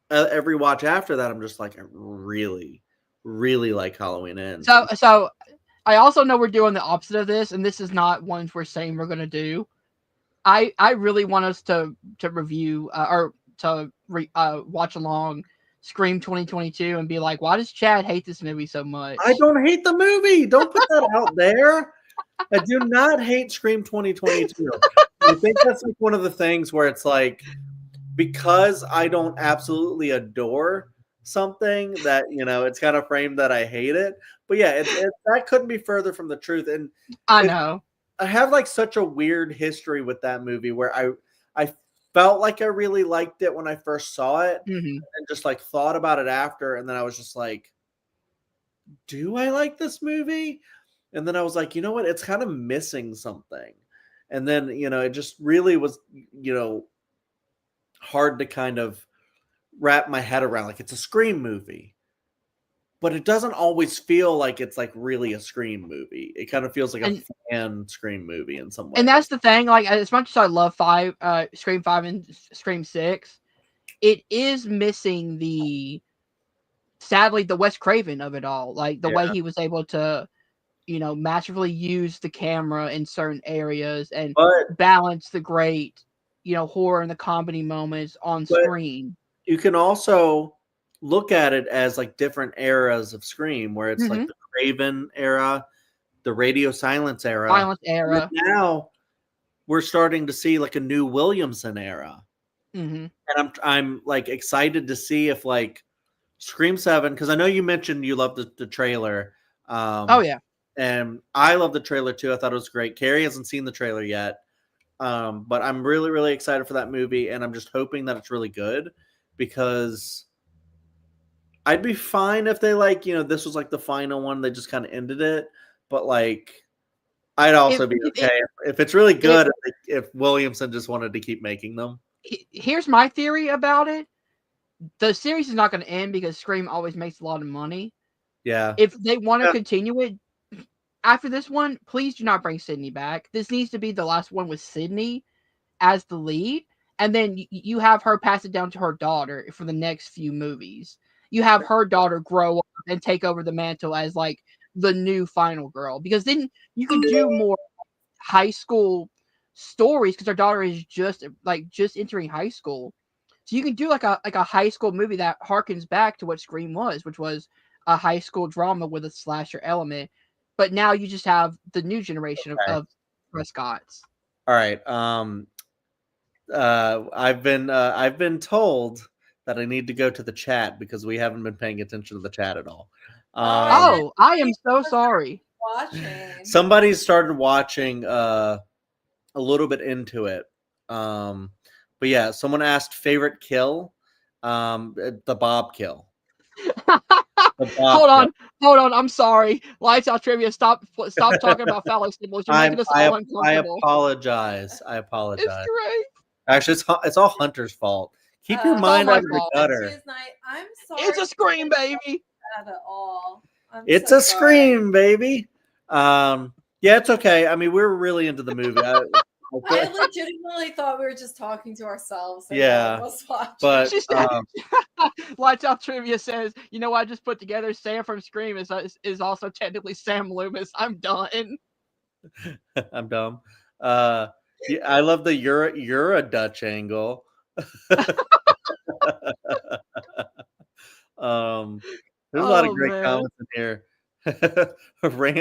every watch after that, I'm just like, I really, really like Halloween Ends. So I also know we're doing the opposite of this, and this is not ones we're saying we're gonna do. I really want us to review or to watch along Scream 2022 and be like, why does Chad hate this movie so much? I don't hate the movie. Don't put that out there. I do not hate Scream 2022. I think that's like one of the things where it's like, because I don't absolutely adore something, that it's kind of framed that I hate it. But yeah, that couldn't be further from the truth. And I know I have like such a weird history with that movie, where I felt like I really liked it when I first saw it, and just like thought about it after, and then I was just like, do I like this movie? And then I was like, you know what? It's kind of missing something. And then, it just really was, hard to kind of wrap my head around. Like, it's a Scream movie, but it doesn't always feel like it's like really a Scream movie. It kind of feels like a fan Scream movie in some way. And that's the thing. Like, as much as I love Scream 5 and Scream 6, it is missing sadly, the Wes Craven of it all. Like, the way he was able to, masterfully use the camera in certain areas and balance the great, horror and the comedy moments on screen. You can also look at it as like different eras of Scream, where it's like the Craven era, the Radio Silence era. And now we're starting to see like a new Williamson era. Mm-hmm. And I'm like excited to see if like Scream 7, because I know you mentioned you loved the trailer. Oh yeah. And I love the trailer too. I thought it was great. Carrie hasn't seen the trailer yet. But I'm really, really excited for that movie, and I'm just hoping that it's really good, because I'd be fine if they this was like the final one, they just kind of ended it. But like I'd also be okay if it's really good if Williamson just wanted to keep making them. Here's my theory about it. The series is not going to end because Scream always makes a lot of money. Yeah. If they want to continue it after this one, please do not bring Sydney back. This needs to be the last one with Sydney as the lead, and then you have her pass it down to her daughter for the next few movies. You have her daughter grow up and take over the mantle as like the new final girl, because then you can do more high school stories, because her daughter is just entering high school. So you can do like a high school movie that harkens back to what Scream was, which was a high school drama with a slasher element. But now you just have the new generation of Prescotts. All right. I've been told that I need to go to the chat because we haven't been paying attention to the chat at all. I am so sorry. Somebody started watching a little bit into it. But yeah, someone asked favorite kill, the Bob kill. Hold on. I'm sorry. Lights Out Trivia. Stop talking about phallic symbols. You're making us all uncomfortable. I apologize. It's great. Actually, it's all Hunter's fault. Keep your mind out of the gutter. I'm sorry. It's a Scream, baby. Not at all. It's a Scream, baby. Yeah, it's okay. I mean, we're really into the movie. I legitimately thought we were just talking to ourselves. Yeah, but Lights Out Trivia says, you know what I just put together? Sam from Scream is also technically Sam Loomis. I'm done. I'm dumb. Yeah, I love the you're a Dutch angle. There's a lot of great comments in here.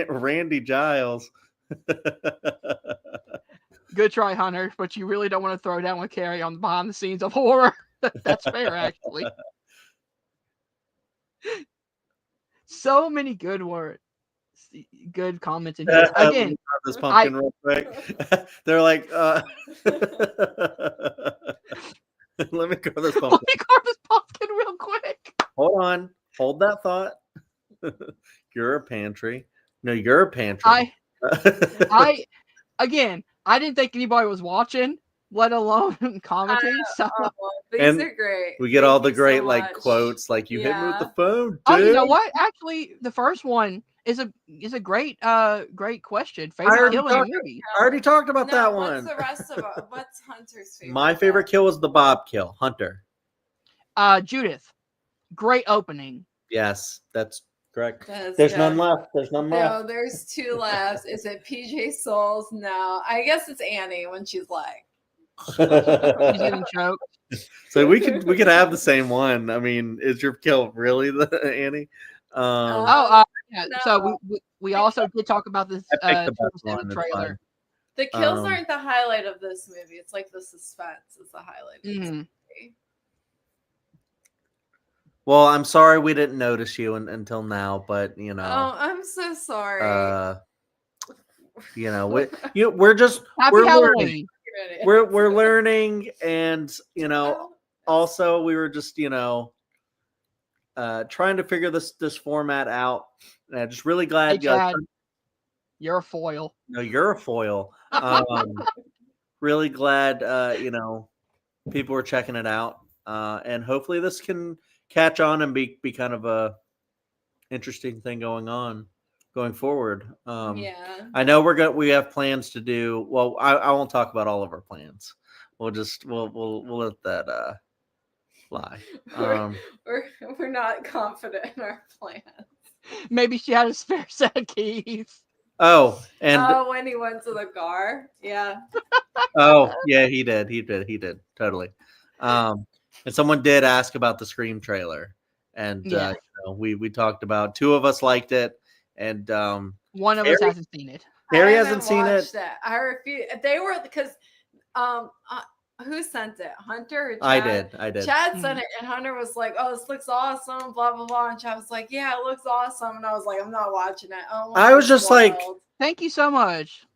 Randy Giles. Good try, Hunter, but you really don't want to throw down with Carrie on behind the scenes of horror. That's fair, actually. So many good words. Good comments in here. Again, this pumpkin real quick. They're like, let me grow this pumpkin. Let me carve this pumpkin real quick. Hold on. Hold that thought. You're a pantry. No, you're a pantry. I didn't think anybody was watching, let alone commenting. So these are great. We get all the great quotes, like you hit me with the phone, dude. Oh, you know what? Actually, the first one is a great question. Favorite kill in the movie. I already talked about that one. What's the rest of it? What's Hunter's favorite? My favorite kill was the Bob kill. Hunter. Judith. Great opening. Yes, that's correct. There's none left. No, there's two left. Is it PJ Souls? No. I guess it's Annie when she's like she's getting choked. So we could have the same one. I mean, is your kill really the Annie? Yeah. No. So we also did talk about this trailer. The kills aren't the highlight of this movie. It's like the suspense is the highlight of this movie. Well, I'm sorry we didn't notice you until now, but you know. Oh, I'm so sorry. You know, we're just learning. We're learning, and you know, also we were just trying to figure this format out. And I'm just really glad you're a foil. No, you're a foil. Really glad people are checking it out, and hopefully this can catch on and be kind of a interesting thing going forward. I know we have plans to do. Well, I won't talk about all of our plans. We'll let that fly. We're not confident in our plans. Maybe she had a spare set of keys. Oh, when he went to the car, yeah. Oh, yeah, he did totally. And someone did ask about the Scream trailer, and we talked about. Two of us liked it, and one of us hasn't seen it. Carrie hasn't seen it. I refuse. They were because who sent it? Hunter or Chad? I did. Chad sent it, and Hunter was like, "Oh, this looks awesome." Blah blah blah. And Chad was like, "Yeah, it looks awesome." And I was like, "I'm not watching it." I was just like, "Thank you so much."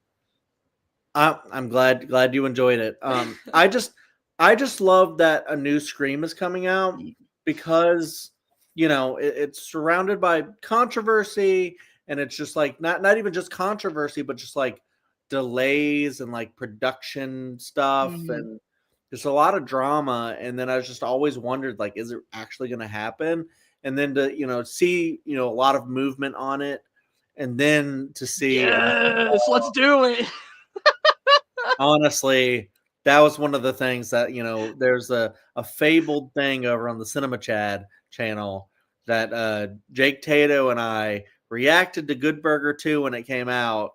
I'm glad you enjoyed it. I just love that a new Scream is coming out because it's surrounded by controversy, and it's just like not even just controversy, but just like delays and like production stuff and there's a lot of drama. And then I just always wondered, like, is it actually going to happen? And then to see a lot of movement on it, and then to see let's do it. Honestly, that was one of the things that there's a fabled thing over on the Cinema Chad channel that Jake Tato and I reacted to Good Burger 2 when it came out,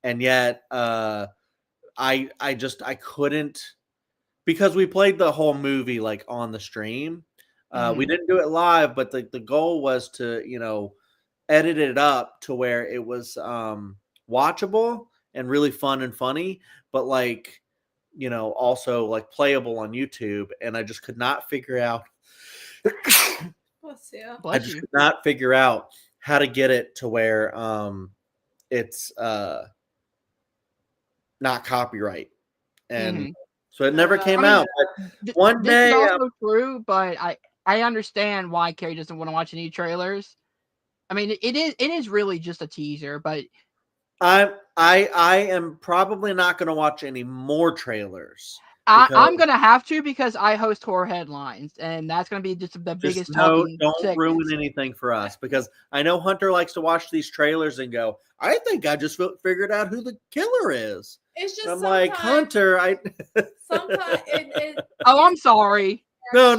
and yet I couldn't, because we played the whole movie like on the stream. We didn't do it live, but the goal was to edit it up to where it was watchable and really fun and funny, but like also like playable on YouTube. And I just could not figure out I just could not figure out how to get it to where it's not copyright, and so it never came out. But one day, this is also true, but I understand why Carrie doesn't want to watch any trailers. I mean, it is really just a teaser, but I am probably not going to watch any more trailers. I'm gonna have to, because I host horror headlines, and that's gonna be just the biggest talking. Don't ruin anything for us, because I know Hunter likes to watch these trailers and go, "I think I just figured out who the killer is." It's just I'm like, Hunter, sometimes oh, I'm sorry. No,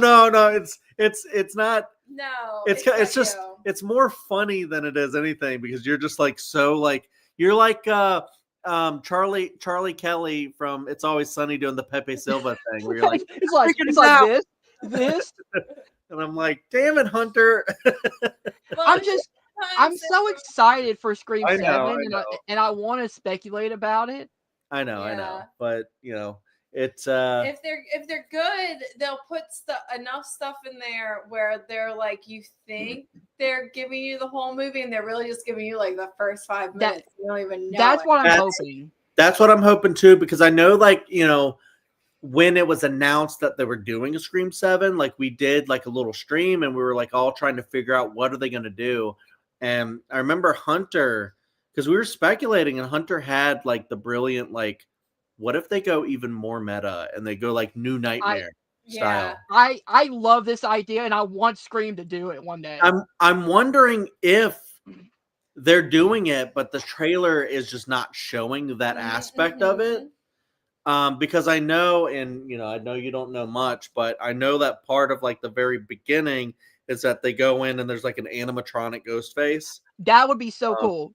it's not. No, it's just it's more funny than it is anything, because you're just like you're like Charlie Kelly from It's Always Sunny doing the Pepe Silva thing, where you're like, it's like this, and I'm like, damn it, Hunter. I'm so excited for Scream 7, and I want to speculate about it. I know, but it's if they're good, they'll put enough stuff in there where they're like, you think they're giving you the whole movie, and they're really just giving you like the first 5 minutes. You don't even know. That's what I'm hoping. That's what I'm hoping too, because I know, like, when it was announced that they were doing a Scream 7, like, we did like a little stream, and we were like all trying to figure out what are they going to do. And I remember Hunter, because we were speculating, and Hunter had like the brilliant, like, what if they go even more meta and they go like New Nightmare style? I love this idea, and I want Scream to do it one day. I'm wondering if they're doing it, but the trailer is just not showing that aspect of it. Because I know, and I know you don't know much, but I know that part of like the very beginning is that they go in and there's like an animatronic ghost face. That would be so cool.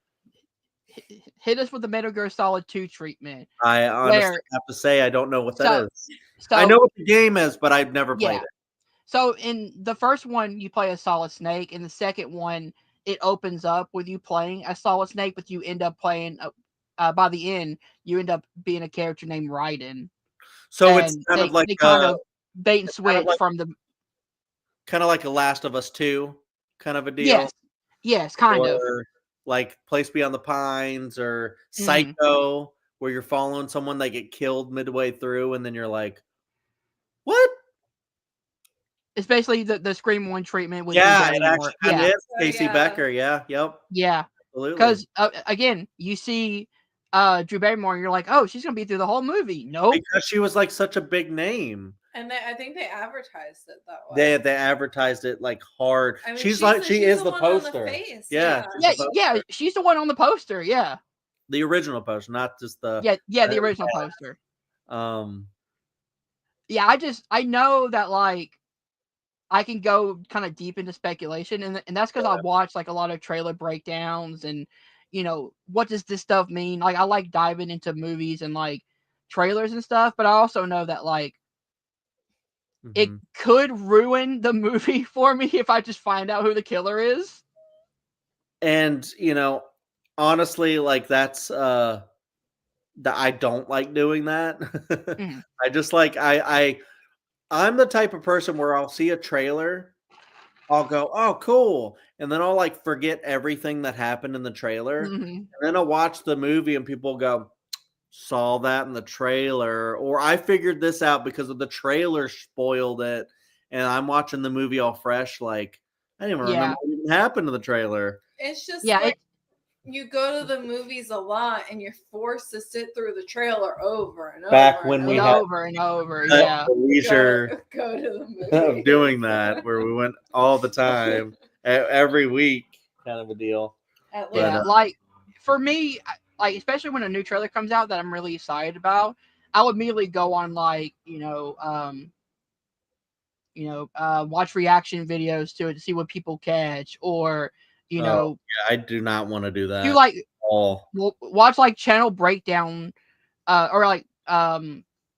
Hit us with the Metal Gear Solid 2 treatment. I honestly have to say I don't know what that is. I know what the game is, but I've never played it. So in the first one, you play a Solid Snake. In the second one, it opens up with you playing a Solid Snake, but you end up playing. By the end, you end up being a character named Raiden. So it's kind of like kind of bait and switch from the kind of like a Last of Us 2 kind of a deal. Yes, kind of. Like Place Beyond the Pines or Psycho, where you're following someone that get killed midway through, and then you're like, what? It's basically the Scream 1 treatment with it actually is Casey Becker. Yeah, yep. Yeah. Absolutely. Because again, you see Drew Barrymore, and you're like, oh, she's gonna be through the whole movie. Nope. Because she was like such a big name. And I think they advertised it that way. They advertised it like hard. I mean, she's she is the poster. Yeah, she's the one on the poster. Yeah, the original poster, not just the the original poster. Yeah, I know that, like, I can go kind of deep into speculation, and that's because I watch like a lot of trailer breakdowns, and what does this stuff mean? Like, I like diving into movies and like trailers and stuff, but I also know that, like, it could ruin the movie for me if I just find out who the killer is. And honestly, like that's that I don't like doing that. Mhm. I just like I'm the type of person where I'll see a trailer, I'll go, "Oh, cool," and then I'll like forget everything that happened in the trailer, and Mhm. then I'll watch the movie and people go, "Saw that in the trailer," or "I figured this out because of the trailer spoiled it," and I'm watching the movie all fresh, like I didn't even remember Yeah. what even happened to the trailer. It's just Yeah. like you go to the movies a lot and you're forced to sit through the trailer over and Back over when and we And had over and over. the Yeah. leisure go to the movie of doing that, where we went all the time, every week, kind of a deal. At least. But Yeah. Like for me, like especially when a new trailer comes out that I'm really excited about, I'll immediately go on like watch reaction videos to it to see what people catch, or yeah, I do not want to do that do like at all. watch like channel breakdown, or like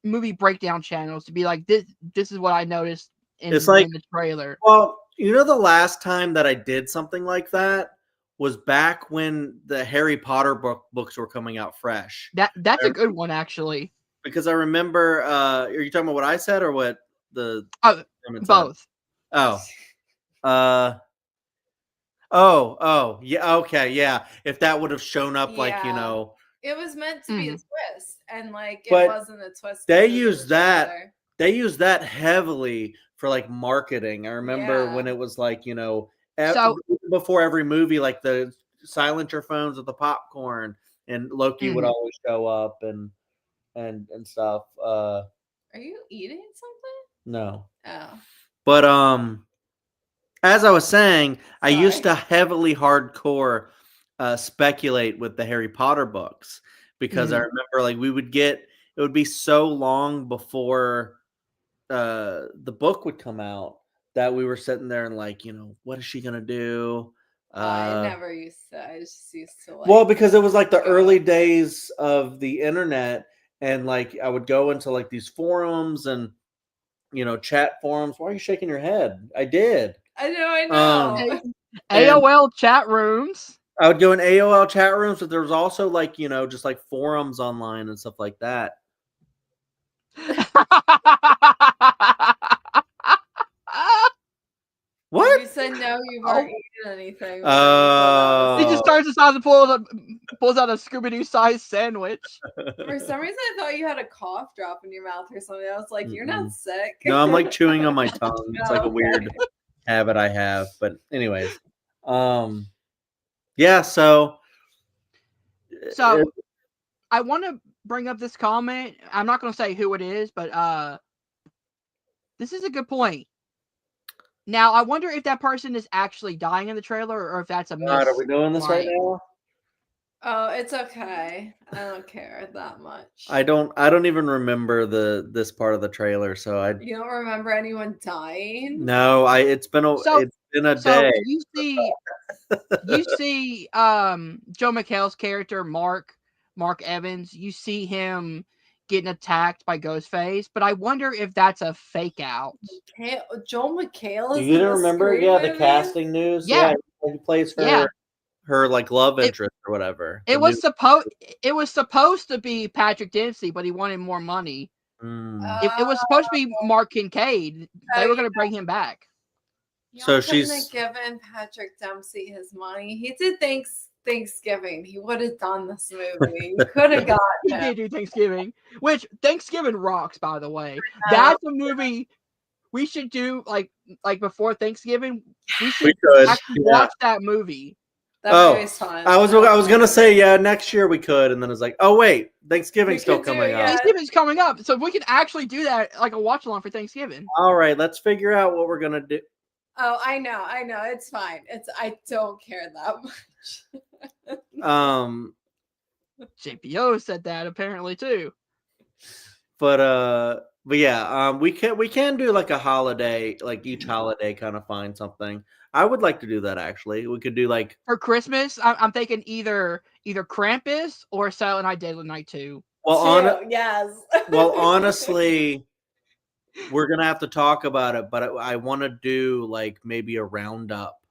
movie breakdown channels to be like this is what I noticed It's like, in the trailer. well, the last time that I did something like that was back when the Harry Potter books were coming out fresh. That's a good one actually. Because I remember, are you talking about what I said or what the comment said? Both. Oh, oh, yeah, okay, yeah. If that would have shown up, like it was meant to be a twist, and like it but wasn't a twist. They used that. They used that heavily for like marketing. I remember when it was like So before every movie, like the silent your phones with the popcorn, and Loki would always show up and stuff. Are you eating something? No. Oh. But as I was saying, I used to heavily hardcore speculate with the Harry Potter books because I remember like it would be so long before the book would come out that we were sitting there and like, what is she gonna do? I never used to. I just used to like. Well, because it was like the early days of the internet, and like I would go into like these forums and chat forums. Why are you shaking your head? I did. I know. AOL chat rooms. I would go in AOL chat rooms, but there was also like just like forums online and stuff like that. What? You said no, you weren't eating anything. He just turns aside and pulls out a Scooby-Doo sized sandwich. For some reason, I thought you had a cough drop in your mouth or something. I was like, you're not sick. No, I'm like chewing on my tongue. It's like a weird habit I have. But anyways, yeah. So I want to bring up this comment. I'm not going to say who it is, but this is a good point. Now, I wonder if that person is actually dying in the trailer or if that's a miss. God, are we doing this right now? Oh, it's okay. I don't care that much. I don't even remember this part of the trailer, so You don't remember anyone dying? No, it's been a day. You see Joe McHale's character Mark Evans. You see him getting attacked by Ghostface, but I wonder if that's a fake out. Joel McHale is. You didn't remember? Yeah, the casting news. Yeah, he plays her like love interest or whatever. It was supposed to be Patrick Dempsey, but he wanted more money. It was supposed to be Mark Kincaid. They were going to bring him back. So she's given Patrick Dempsey his money. He did Thanksgiving. He would have done this movie. He could have got. He did do Thanksgiving, which Thanksgiving rocks. By the way, that's a movie we should do. Like before Thanksgiving, we should actually watch that movie. That movie's fun. I was gonna say next year we could, and then it's like, oh wait, Thanksgiving's still coming up. Thanksgiving's coming up, so if we could actually do that like a watch along for Thanksgiving. All right, let's figure out what we're gonna do. Oh, I know, it's fine. I don't care that much. JPO said that apparently too. But yeah, we can do like a holiday, like each holiday kind of find something. I would like to do that actually. We could do like for Christmas. I'm thinking either Krampus or Silent Night, Deadly Night 2. Well, yes. Well, honestly, we're gonna have to talk about it, but I want to do like maybe a roundup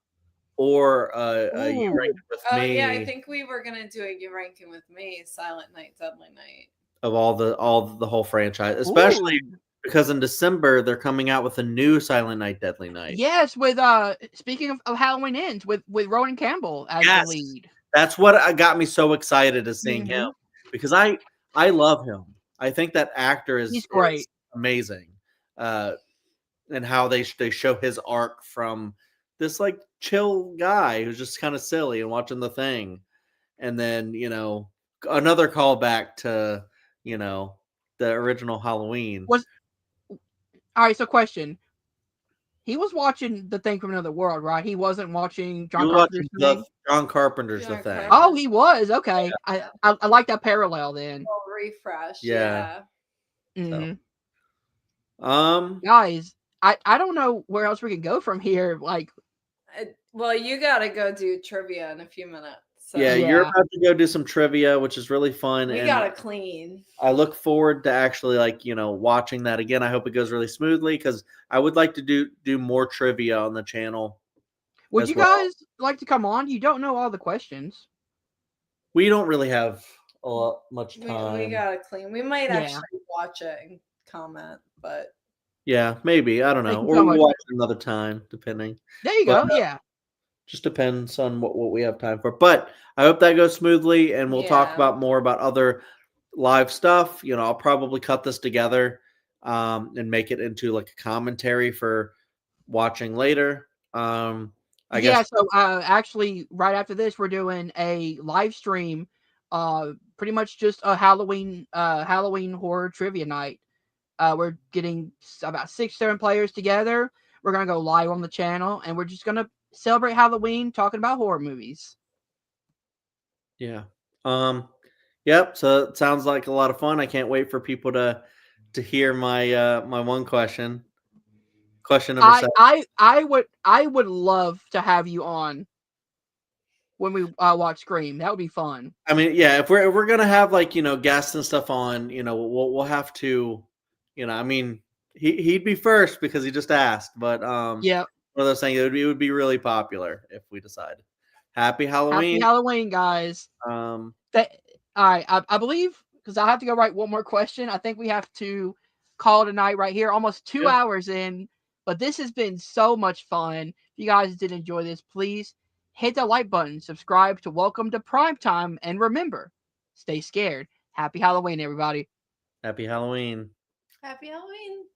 or You Rank It With Me. Yeah, I think we were gonna do a You Ranking With Me, Silent Night, Deadly Night. Of all the whole franchise, especially because in December they're coming out with a new Silent Night, Deadly Night. Yes, with speaking of Halloween Ends, with Ronan Campbell as the lead. That's what got me so excited to seeing him, because I love him. I think that actor is great, is amazing, and how they show his arc from this like chill guy who's just kind of silly and watching The Thing, and then another callback to the original Halloween. All right, so question. He was watching The Thing from Another World, right? He wasn't watching John Carpenter's Thing? John Carpenter's The Thing. Oh, he was. Okay. Yeah. I like that parallel then. Refresh. Yeah. Mm-hmm. So. Guys, I don't know where else we can go from here. Like, well, you got to go do trivia in a few minutes. So. Yeah, you're about to go do some trivia, which is really fun. We got to clean. I look forward to actually watching that again. I hope it goes really smoothly, because I would like to do more trivia on the channel. Would you guys like to come on? You don't know all the questions. We don't really have much time. We got to clean. We might actually watch it and comment, but yeah, maybe. I don't know. Or we'll watch it another time, depending. There you go. Yeah. Just depends on what we have time for. But I hope that goes smoothly, and we'll talk about more about other live stuff. I'll probably cut this together and make it into like a commentary for watching later. I guess. So actually, right after this, we're doing a live stream, pretty much just a Halloween horror trivia night. We're getting about 6-7 players together. We're gonna go live on the channel, and we're just gonna celebrate Halloween, talking about horror movies. Yeah. Yep. So it sounds like a lot of fun. I can't wait for people to hear my my one question. Question number 7. I would love to have you on when we watch Scream. That would be fun. I mean, yeah, if we're gonna have guests and stuff on, we'll have to, I mean, he'd be first because he just asked, but yeah. One of those things, it would be really popular if we decide. Happy Halloween. Happy Halloween, guys. All right, I believe, because I have to go write one more question. I think we have to call it a night right here. Almost 2 hours in, but this has been so much fun. If you guys did enjoy this, please hit the like button, subscribe to Welcome to Primetime, and remember, stay scared. Happy Halloween, everybody. Happy Halloween. Happy Halloween.